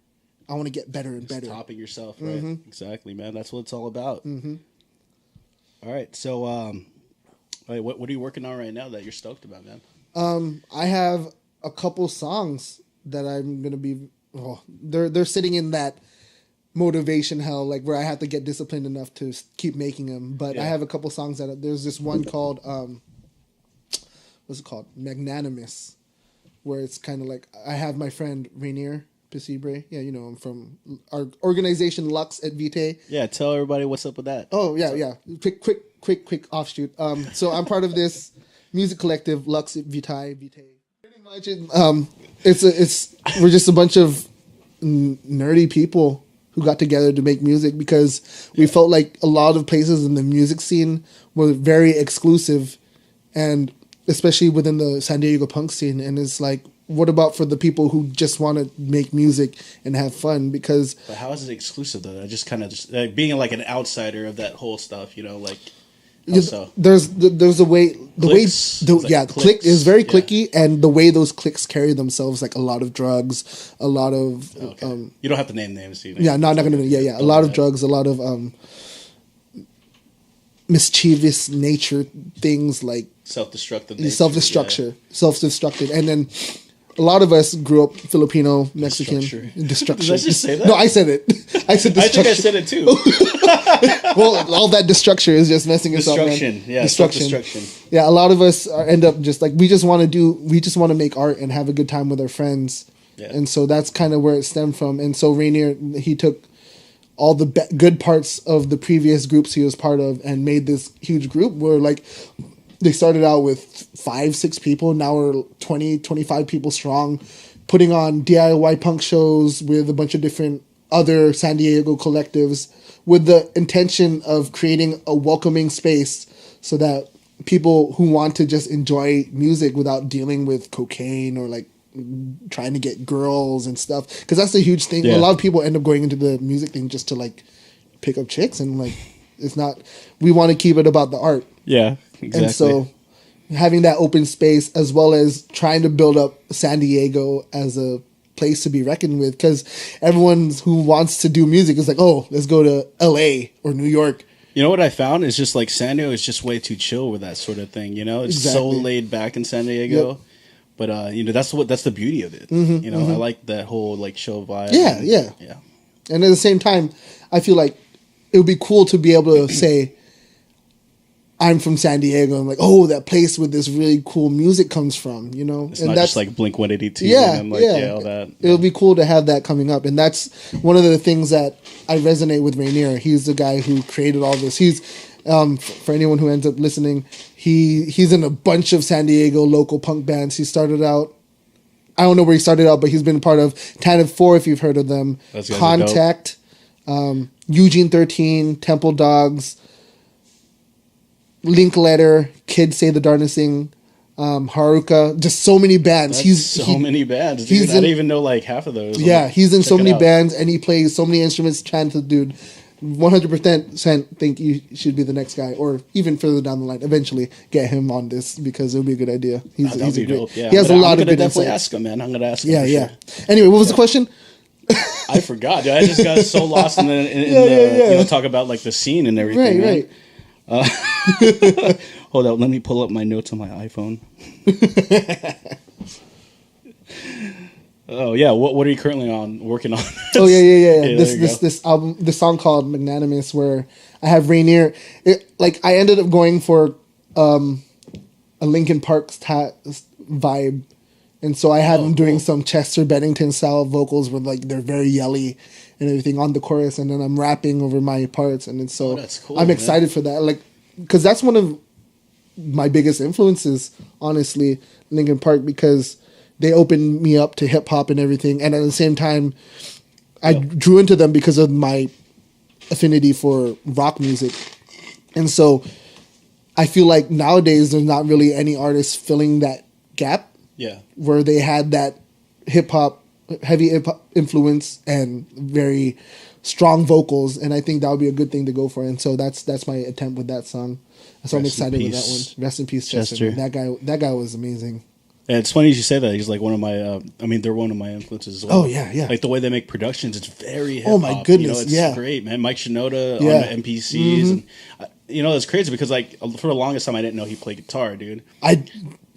I want to get better and better. Topping yourself, right? Exactly, man. That's what it's all about. All right. So, what are you working on right now that you're stoked about, man? I have a couple songs that I'm going to be... Oh, they're sitting in that motivation hell, like where I have to get disciplined enough to keep making them. But I have a couple songs that there's this one called what's it called? Magnanimous, where it's kind of like I have my friend Rainier Pisibre. Yeah, you know him from our organization Lux Et Vitae. Yeah, tell everybody what's up with that. Oh yeah. Quick offshoot. So I'm part of this music collective Lux Et Vitae. We're just a bunch of nerdy people who got together to make music because we felt like a lot of places in the music scene were very exclusive, and especially within the San Diego punk scene. And it's like, what about for the people who just want to make music and have fun? Because but how is it exclusive though? I just kind of like, being like an outsider of that whole stuff, you know, like. So? There's a way clicks? Click is very clicky, and the way those clicks carry themselves, like a lot of drugs, a lot of you don't have to name names. Not gonna a lot of drugs, a lot of mischievous nature things like self-destructive, and then a lot of us grew up Filipino, Mexican. Destruction. Did I just say that? No, I said it. I said destruction. I think I said it too. Well, all that destruction is just messing us up, man. Destruction. Yeah, a lot of us end up just like we just want to make art and have a good time with our friends. Yeah. And so that's kind of where it stemmed from. And so Rainier, he took all the good parts of the previous groups he was part of and made this huge group where like they started out with 5-6 people. Now we're 20, 25 people strong, putting on DIY punk shows with a bunch of different other San Diego collectives with the intention of creating a welcoming space so that people who want to just enjoy music without dealing with cocaine or like trying to get girls and stuff. Because that's a huge thing. Yeah. A lot of people end up going into the music thing just to like pick up chicks, and like it's not, we want to keep it about the art. Yeah. Exactly. And so having that open space as well as trying to build up San Diego as a place to be reckoned with, because everyone who wants to do music is like, oh, let's go to LA or New York. You know what I found is just like San Diego is just way too chill with that sort of thing. You know, it's so laid back in San Diego. Yep. But you know, that's the beauty of it. Mm-hmm, you know, I like that whole like show vibe. Yeah. And at the same time, I feel like it would be cool to be able to say, I'm from San Diego. I'm like, oh, that place where this really cool music comes from, you know? It's not just like Blink-182 and like, all that. It'll be cool to have that coming up. And that's one of the things that I resonate with Rainier. He's the guy who created all this. He's, for anyone who ends up listening, he's in a bunch of San Diego local punk bands. He started out, I don't know where he started out, but he's been part of Tanib 4, if you've heard of them. Contact, Eugene 13, Temple Dogs, Linkletter, Kids Say the Darndest Thing, Haruka, just so many bands. Many bands. Dude. I didn't even know like half of those. Yeah, he's in so many bands and he plays so many instruments. Talented dude. 100% think you should be the next guy, or even further down the line, eventually get him on this because it would be a good idea. He's a great. Yeah. He has a lot of good insights. Ask him, man. I'm gonna ask him. Yeah. Sure. Anyway, what was the question? I forgot. I just got so lost in the you know, talk about like the scene and everything. Right. Hold on, let me pull up my notes on my iPhone. Oh yeah, what are you currently working on? Oh yeah. This album, this song called Magnanimous, where I have Rainier. I ended up going for a Linkin Park vibe, and so I have him doing some Chester Bennington style vocals where like they're very yelly and everything on the chorus, and then I'm rapping over my parts, and it's so that's cool, I'm excited for that, like, because that's one of my biggest influences, honestly, Linkin Park, because they opened me up to hip hop and everything, and at the same time, I drew into them because of my affinity for rock music, and so I feel like nowadays there's not really any artists filling that gap, where they had that hip hop. Heavy hip hop influence and very strong vocals, and I think that would be a good thing to go for. And so that's my attempt with that song. So I'm excited with that one. Rest in peace, Chester. That guy was amazing. Yeah, it's funny you say that. He's like one of my. They're one of my influences as well. Oh yeah. Like the way they make productions, it's very hip-hop. Oh my goodness, it's great, man. Mike Shinoda on the MPCs, and it's crazy because like for the longest time I didn't know he played guitar, dude. I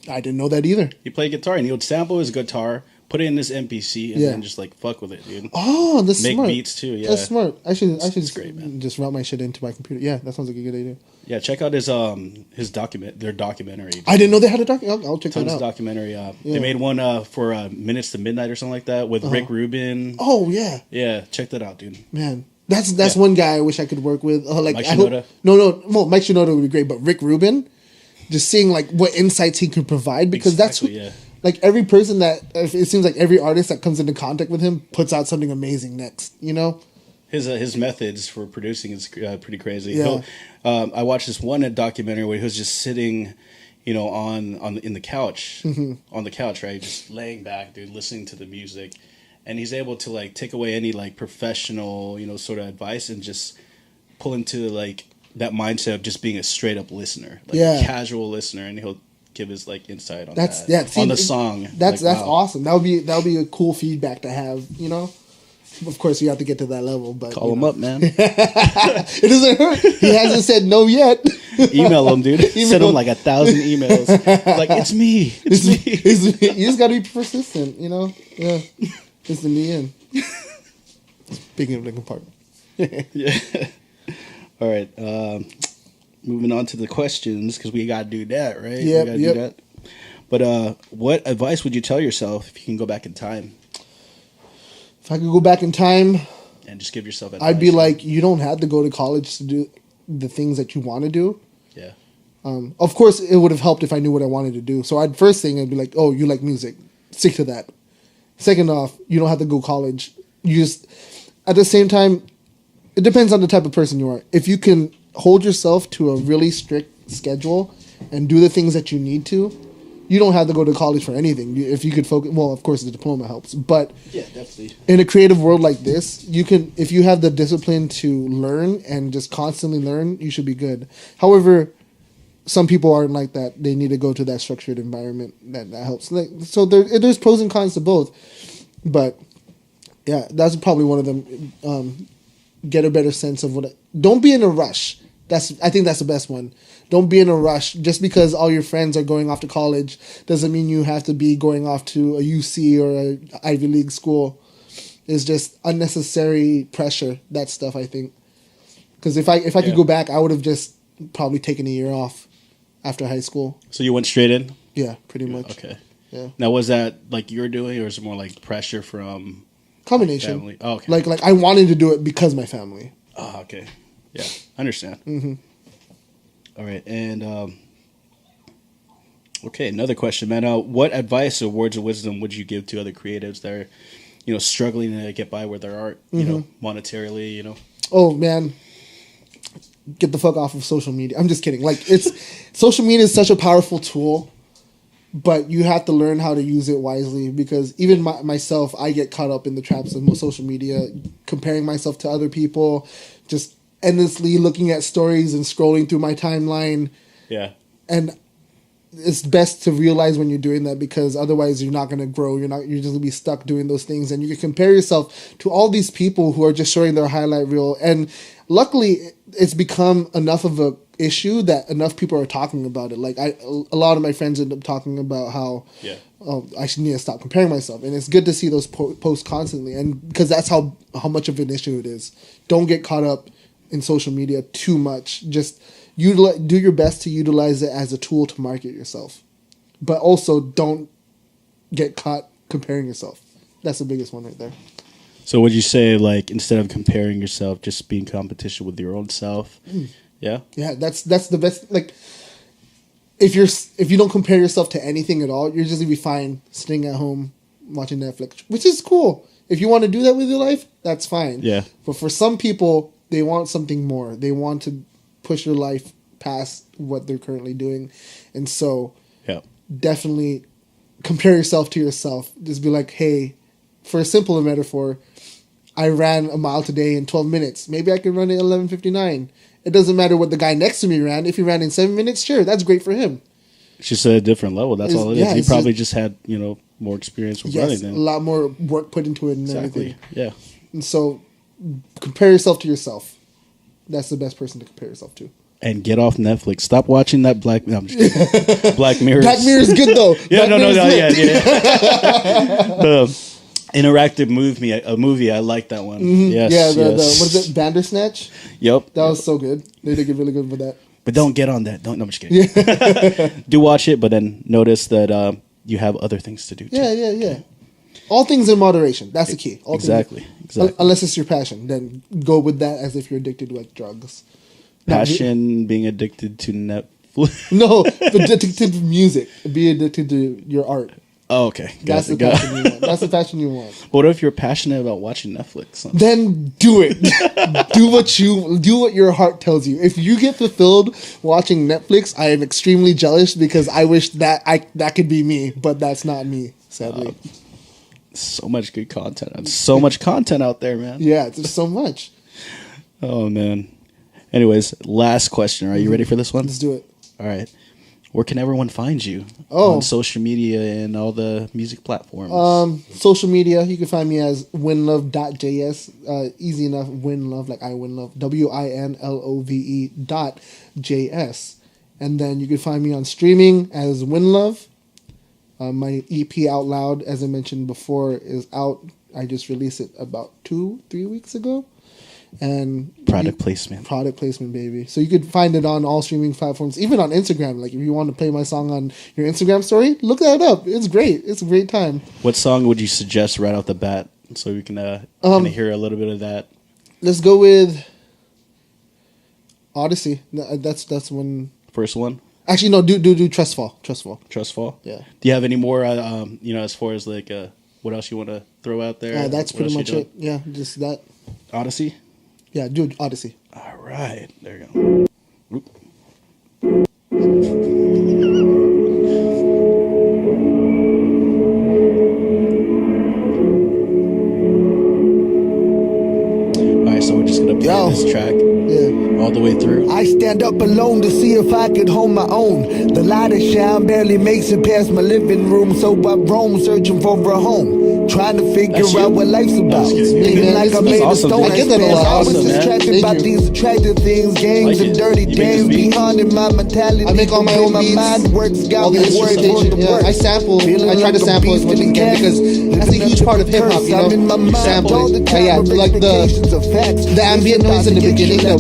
didn't know that either. He played guitar and he would sample his guitar, put it in this MPC, and then just like fuck with it, dude. Oh, that's Make smart. beats too. Yeah, that's smart. I should great, man. Just route my shit into my computer. Yeah, that sounds like a good idea. Yeah, check out their documentary. I didn't know they had a documentary. I'll check that out. Tons of documentary. They made one for Minutes to Midnight or something like that with Rick Rubin. Oh yeah. Yeah, check that out, dude. Man, that's one guy I wish I could work with. Like Mike Shinoda. No, Mike Shinoda would be great, but Rick Rubin, just seeing like what insights he could provide, because that's like every person that it seems like every artist that comes into contact with him puts out something amazing next. You know, his methods for producing is pretty crazy. Yeah. I watched this one documentary where he was just sitting, you know, in the couch, on the couch, right, just laying back, dude, listening to the music, and he's able to like take away any like professional, you know, sort of advice and just pull into like that mindset of just being a straight up listener, like a casual listener, and he'll give his like insight on on the song. That's awesome. That would be a cool feedback to have, you know. Of course, you have to get to that level, but call him up, man. It doesn't hurt. He hasn't said no yet. Email him, dude. Send him like 1,000 emails. Like, it's me. It's me. You just got to be persistent, you know. Yeah, it's in the end. Speaking of Linkin Park. Yeah. All right. Moving on to the questions, because we got to do that, right? Yep, we gotta do that. But what advice would you tell yourself if you can go back in time? If I could go back in time and just give yourself advice, I'd be like, you don't have to go to college to do the things that you want to do. Yeah. Of course, it would have helped if I knew what I wanted to do. So I'd be like, oh, you like music. Stick to that. Second off, you don't have to go college. You just, at the same time, it depends on the type of person you are. If you can hold yourself to a really strict schedule and do the things that you need to, you don't have to go to college for anything. If you could focus, well, of course, the diploma helps. But yeah, definitely. In a creative world like this, you can, if you have the discipline to learn and just constantly learn, you should be good. However, some people aren't like that. They need to go to that structured environment that helps. So there's pros and cons to both. But yeah, that's probably one of them. Get a better sense of don't be in a rush. I think that's the best one. Don't be in a rush. Just because all your friends are going off to college doesn't mean you have to be going off to a UC or a Ivy League school. It's just unnecessary pressure. That stuff, I think. Because if I could go back, I would have just probably taken a year off after high school. So you went straight in? Yeah, pretty much. Okay. Yeah. Now, was that like you're doing, or is it more like pressure from combination? Family? Oh, okay. Like I wanted to do it because my family. Oh, okay. Yeah, I understand. Mm-hmm. All right, and okay, another question, man. What advice or words of wisdom would you give to other creatives that are, you know, struggling to get by with their art, you know, monetarily, you know? Oh man, get the fuck off of social media. I'm just kidding. Like social media is such a powerful tool, but you have to learn how to use it wisely, because even myself, I get caught up in the traps of social media, comparing myself to other people, just endlessly looking at stories and scrolling through my timeline. Yeah. And it's best to realize when you're doing that, because otherwise you're not going to grow. You're just going to be stuck doing those things. And you can compare yourself to all these people who are just showing their highlight reel. And luckily it's become enough of a issue that enough people are talking about it. Like a lot of my friends end up talking about how I should need to stop comparing myself. And it's good to see those posts constantly. And because that's how much of an issue it is. Don't get caught up in social media too much. Just do your best to utilize it as a tool to market yourself, but also don't get caught comparing yourself. That's the biggest one right there. So would you say, like, instead of comparing yourself, just be in competition with your own self? Yeah, that's the best. Like, if you don't compare yourself to anything at all, you're just gonna be fine sitting at home watching Netflix, which is cool. If you want to do that with your life, that's fine. Yeah, but for some people, they want something more. They want to push their life past what they're currently doing. And so definitely compare yourself to yourself. Just be like, hey, for a simpler metaphor, I ran a mile today in 12 minutes. Maybe I can run it 11:59. It doesn't matter what the guy next to me ran. If he ran in 7 minutes, sure, that's great for him. It's just at a different level. That's all it is. He probably just had, more experience with running than. A lot more work put into it and everything. Yeah. And so compare yourself to yourself. That's the best person to compare yourself to. And get off Netflix. Stop watching that Black. No, I'm just kidding. Black Mirror. Black Mirror is good though. Yeah, no, yeah. Interactive movie. I like that one. Mm-hmm. Yes, yeah. The what is it? Bandersnatch. Yep. That was so good. They did get really good with that. But don't get on that. No, I'm just kidding. Yeah. Do watch it, but then notice that you have other things to do too. Yeah. All things in moderation. That's the key. Exactly. Unless it's your passion, then go with that as if you're addicted to like drugs. Passion, being addicted to Netflix. No, addicted to music. Be addicted to your art. Oh, okay. That's the passion you want. That's the passion you want. What if you're passionate about watching Netflix? Then do it. do what your heart tells you. If you get fulfilled watching Netflix, I am extremely jealous because I wish that could be me, but that's not me, sadly. So much good content. So much content out there, man. Yeah, there's so much. Oh man. Anyways, last question. Are you ready for this one? Let's do it. All right. Where can everyone find you on social media and all the music platforms? Social media, you can find me as winlove.js. Easy enough, Winlove, like I Winlove. WINLOVE.js. And then you can find me on streaming as Winlove. My EP Out Loud, as I mentioned before, is out. I just released it about 2-3 weeks ago. And product placement, baby. So you could find it on all streaming platforms, even on Instagram. Like if you want to play my song on your Instagram story, look that up. It's great. It's a great time. What song would you suggest right off the bat so we can kind of hear a little bit of that? Let's go with Odyssey. That's one. First one. Actually, no. Do Trust Fall. Yeah. Do you have any more? As far as like what else you want to throw out there? That's pretty much it. Yeah, just that. Odyssey. Yeah, do Odyssey. All right, there you go. Oop. All right, so we're just gonna play this track all the way through. I stand up alone to see if I could hold my own. The light of shine barely makes it past my living room, so I roam searching for a home. Trying to figure out what life's about. Feeling like I made awesome, a stone. I get that a lot. I was Awesome, distracted by these attractive things, gangs Like and it. dirty You make this games. beat? Beyond in my mentality. I make all my own beats. My mind works, got All the me worried for instrumentation. the Yeah, work. I sample. Feeling I try to like a sample as much as I beast can in because gas. that's a huge part of hip hop. You I'm in my know, mind all sampling. the time. Yeah, like the ambient noise in the beginning. That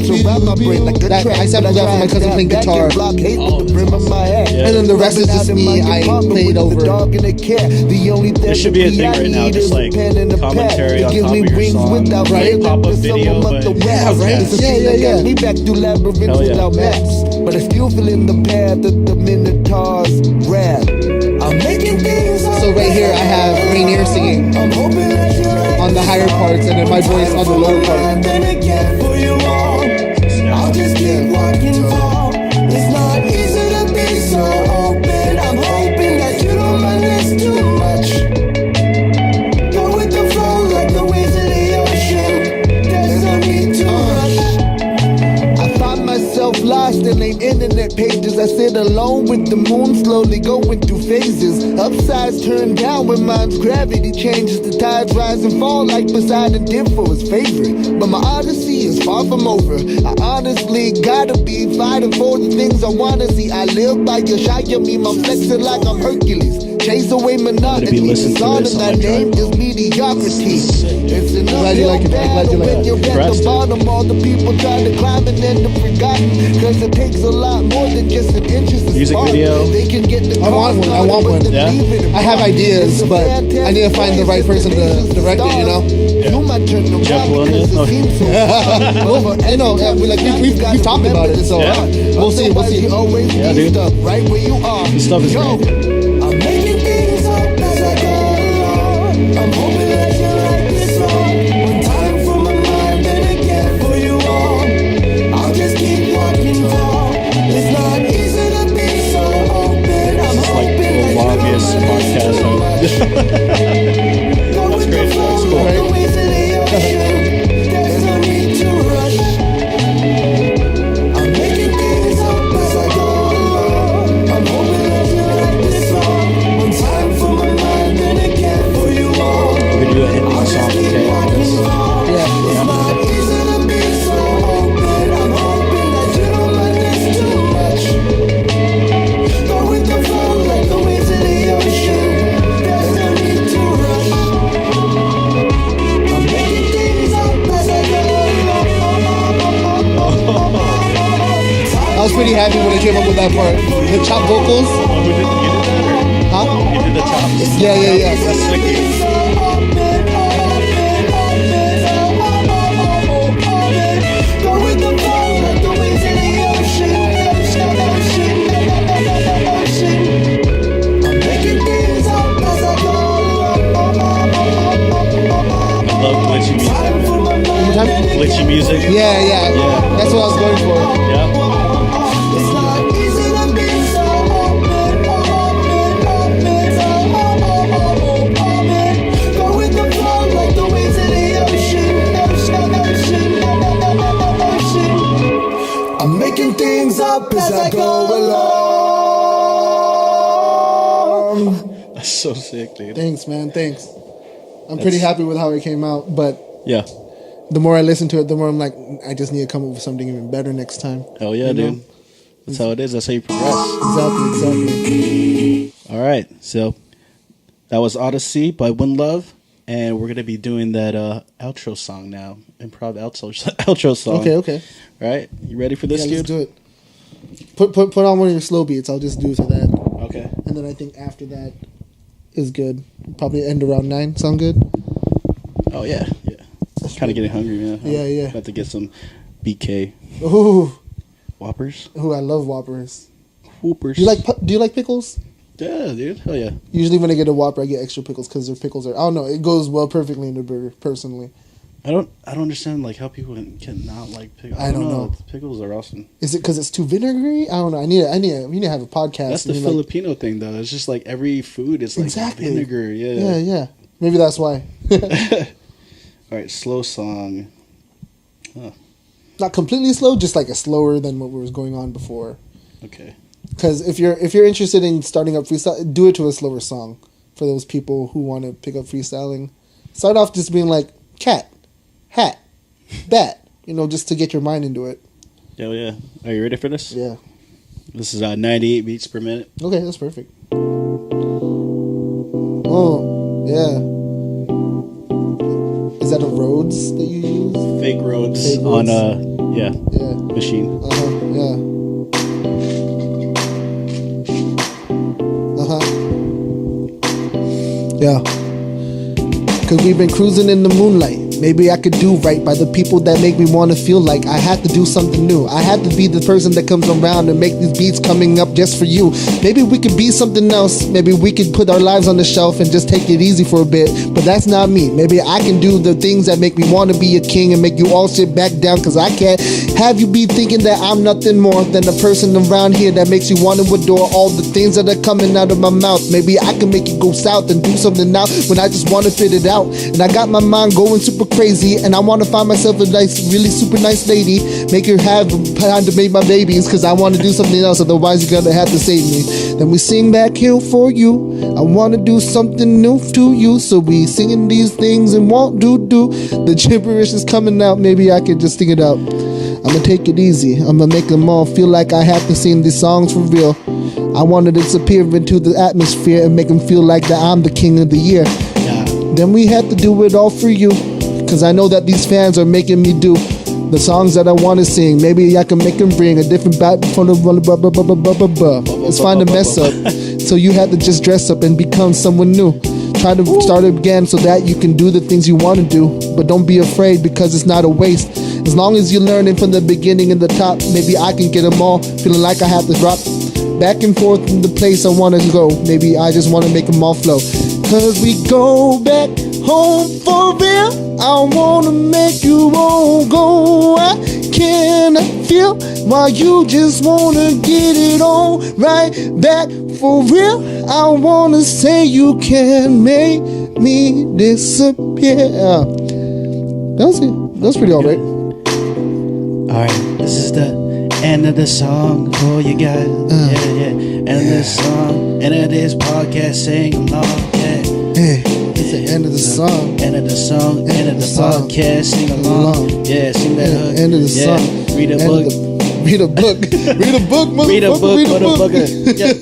I sampled that from my cousin playing guitar. And then the rest is just me. I played over. There should be a thing right now, just like commentary on top of your song, right? Pop-up video, but Yeah, right. Yeah. Me back through labyrinths Hell yeah. without maps, but I still feel in the path of the minotaurs rap. I'm making things up. So right here I have Rainier singing I'm hoping that you like on the higher parts, and then my voice on the lower part. then again for you all. I'll just keep walking tall. It's not easy to be so open. I'm hoping that you don't mind this too much. Go with the flow like the waves of the ocean. There's no need to rush. I find myself lost in the internet pages. I sit alone with the moon, slowly going through phases. Upsides turn down when mind's gravity changes. The tides rise and fall like Poseidon did for his favorite. But my odyssey is far from over. I honestly gotta be fighting for the things I wanna see. I live by your Shia meme. I'm flexing like I'm Hercules. Chase away monotony. listening The to song this of on my my name drive. is mediocrity. It's enough Glad you like it, man. Glad you like when it. you're at Impressed, the dude. bottom. All the people try to climb and end up forgotten. Cause it takes a lot more than just an interest in Music spark. video. They can get the I want one, I want one. Yeah. I have ideas, but I need to find the right person to direct it, you know? You might turn the Jeff rock because Williams? it seems so Well, you know, we've talked about it, so we'll see. You always Yeah, be dude. stuck right where you are. This stuff is Yo, great. I'm making things up as I go along. I'm hoping that you like this song. One time for my mind and again for you all. I'll just keep walking tall. It's not easy to be so open. I'm It's like hoping the that you don't longest mind this podcast too much. Go with the great. flow That's cool. like the waves of the ocean. There's no need to rush. I'm making things up as I go along. I'm hoping that you like this song. One time for my mind and again for you all. We're gonna do a hit I'll song, just keep okay? walking tall. Yeah. It's not easy to be so open. I'm hoping that you don't mind this too much. Go with the flow like the waves of the ocean. There's no need to rush. I'm making things up as I go along. I was pretty happy when I came up with that part. The chop vocals. Oh, you did that? Huh? Or you did the chops? Yeah. That's sick, dude. Go with the flow like the waves in the ocean. I'm making things up as I glitchy music. Yeah, yeah. That's what I was going for. Yeah. It's not easy to be so open. Go with the flow like the waves in the ocean. I'm making things up as I go along. That's so sick, dude. Thanks, man. Thanks. I'm pretty happy with how it came out, but Yeah. the more I listen to it, the more I'm like, I just need to come up with something even better next time. Hell yeah, You know? dude. That's how it is. That's how you progress. Exactly. All right. So that was Odyssey by Winlove. And we're going to be doing that outro song now. Improv outro song. Okay. All right. You ready for this, Yeah, let's dude? do it. Put on one of your slow beats. I'll just do to that. Okay. And then I think after that is good. Probably end around 9. Sound good? Oh, yeah. Yeah. Kind of getting hungry, man. Yeah. About to get some BK Ooh, Whoppers. I love Whoppers. Whoopers. Do you like pickles? Yeah, dude. Hell yeah. Usually when I get a Whopper, I get extra pickles because their pickles are. I don't know. It goes well perfectly in the burger. Personally, I don't understand like how people can not like pickles. I don't know. Pickles are awesome. is it because it's too vinegary? I don't know. We need to have a podcast. That's the and, like, Filipino thing, though. It's just like every food is like Exactly. vinegar. Yeah. Yeah. Maybe that's why. All right, slow song. Not completely slow, just like a slower than what was going on before. Okay. Because if you're interested in starting up freestyle, do it to a slower song. For those people who want to pick up freestyling, start off just being like cat, hat, bat. Just to get your mind into it. Hell yeah. Are you ready for this? Yeah. This is 98 beats per minute. Okay, that's perfect. Oh, yeah. Is that a Rhodes that you use? Fake roads Fake on Rhodes. yeah, Yeah. Maschine. Yeah. Yeah. Cause we've been cruising in the moonlight. Maybe I could do right by the people that make me want to feel like I had to do something new. I had to be the person that comes around and make these beats coming up just for you. Maybe we could be something else. Maybe we could put our lives on the shelf and just take it easy for a bit. But that's not me. Maybe I can do the things that make me want to be a king and make you all sit back down. Cause I can't have you be thinking that I'm nothing more than a person around here that makes you want to adore all the things that are coming out of my mouth. Maybe I can make you go south and do something now when I just want to fit it out. And I got my mind going super crazy, and I want to find myself a nice, really super nice lady, make her have time to make my babies, cause I want to do something else, otherwise you're gonna have to save me. Then we sing back here for you. I want to do something new to you, so we singing these things and won't do. The gibberish is coming out, maybe I could just sing it out. I'ma take it easy, I'ma make them all feel like I have to sing these songs for real. I want to disappear into the atmosphere and make them feel like that I'm the king of the year. Then we had to do it all for you, cause I know that these fans are making me do the songs that I want to sing. Maybe I can make them bring a different back from the It's fine to mess up, so you had to just dress up and become someone new. Try to start again so that you can do the things you want to do, but don't be afraid because it's not a waste. As long as you're learning from the beginning and the top, maybe I can get them all, feeling like I have to drop back and forth in the place I want to go. Maybe I just want to make them all flow. Cause we go back home for real. I wanna make you all go. I can feel why you just wanna get it on right back for real. I wanna say you can make me disappear. That was pretty alright. Alright, this is the end of the song for you guys. End of this song, end of this podcast, sing along. Hey, it's the end of the song. End of the song, end of the podcast, sing along. Yeah, sing that hook. End of the song. Read a book. Read a book. Read a book, motherfucker. Read a book, Read a book. motherfucker. Yeah.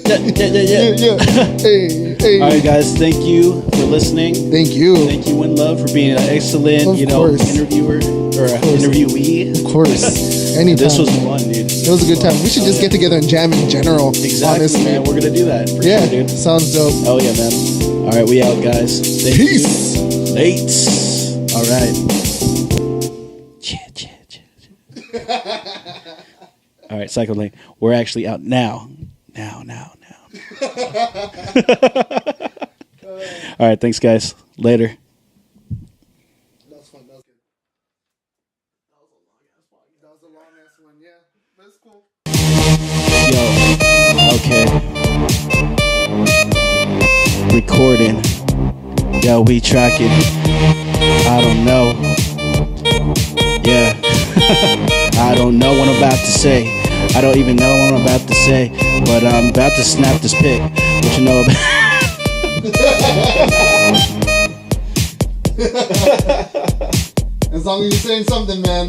Hey. Alright, guys, thank you for listening. Thank you. Thank you, Winlove, for being an excellent, Of course. interviewer or interviewee. Of course. Anytime. This was fun, dude. It was a good time. We should just get together and jam in general. Exactly, honestly. man. We're gonna do that. For Yeah, sure, dude. sounds dope. Oh yeah, man. All right, we out, guys. Thank Peace. you. Late. All right. All right, Cycle Lane. We're actually out now. Now. All right, thanks, guys. Later. That was fun. That was good. That was a long ass one, yeah. But it's cool. Yo, okay. Recording. Yo, we tracking. I don't know. Yeah. I don't know what I'm about to say. I don't even know what I'm about to say. But I'm about to snap this pic. What you know about... As long as you're saying something, man.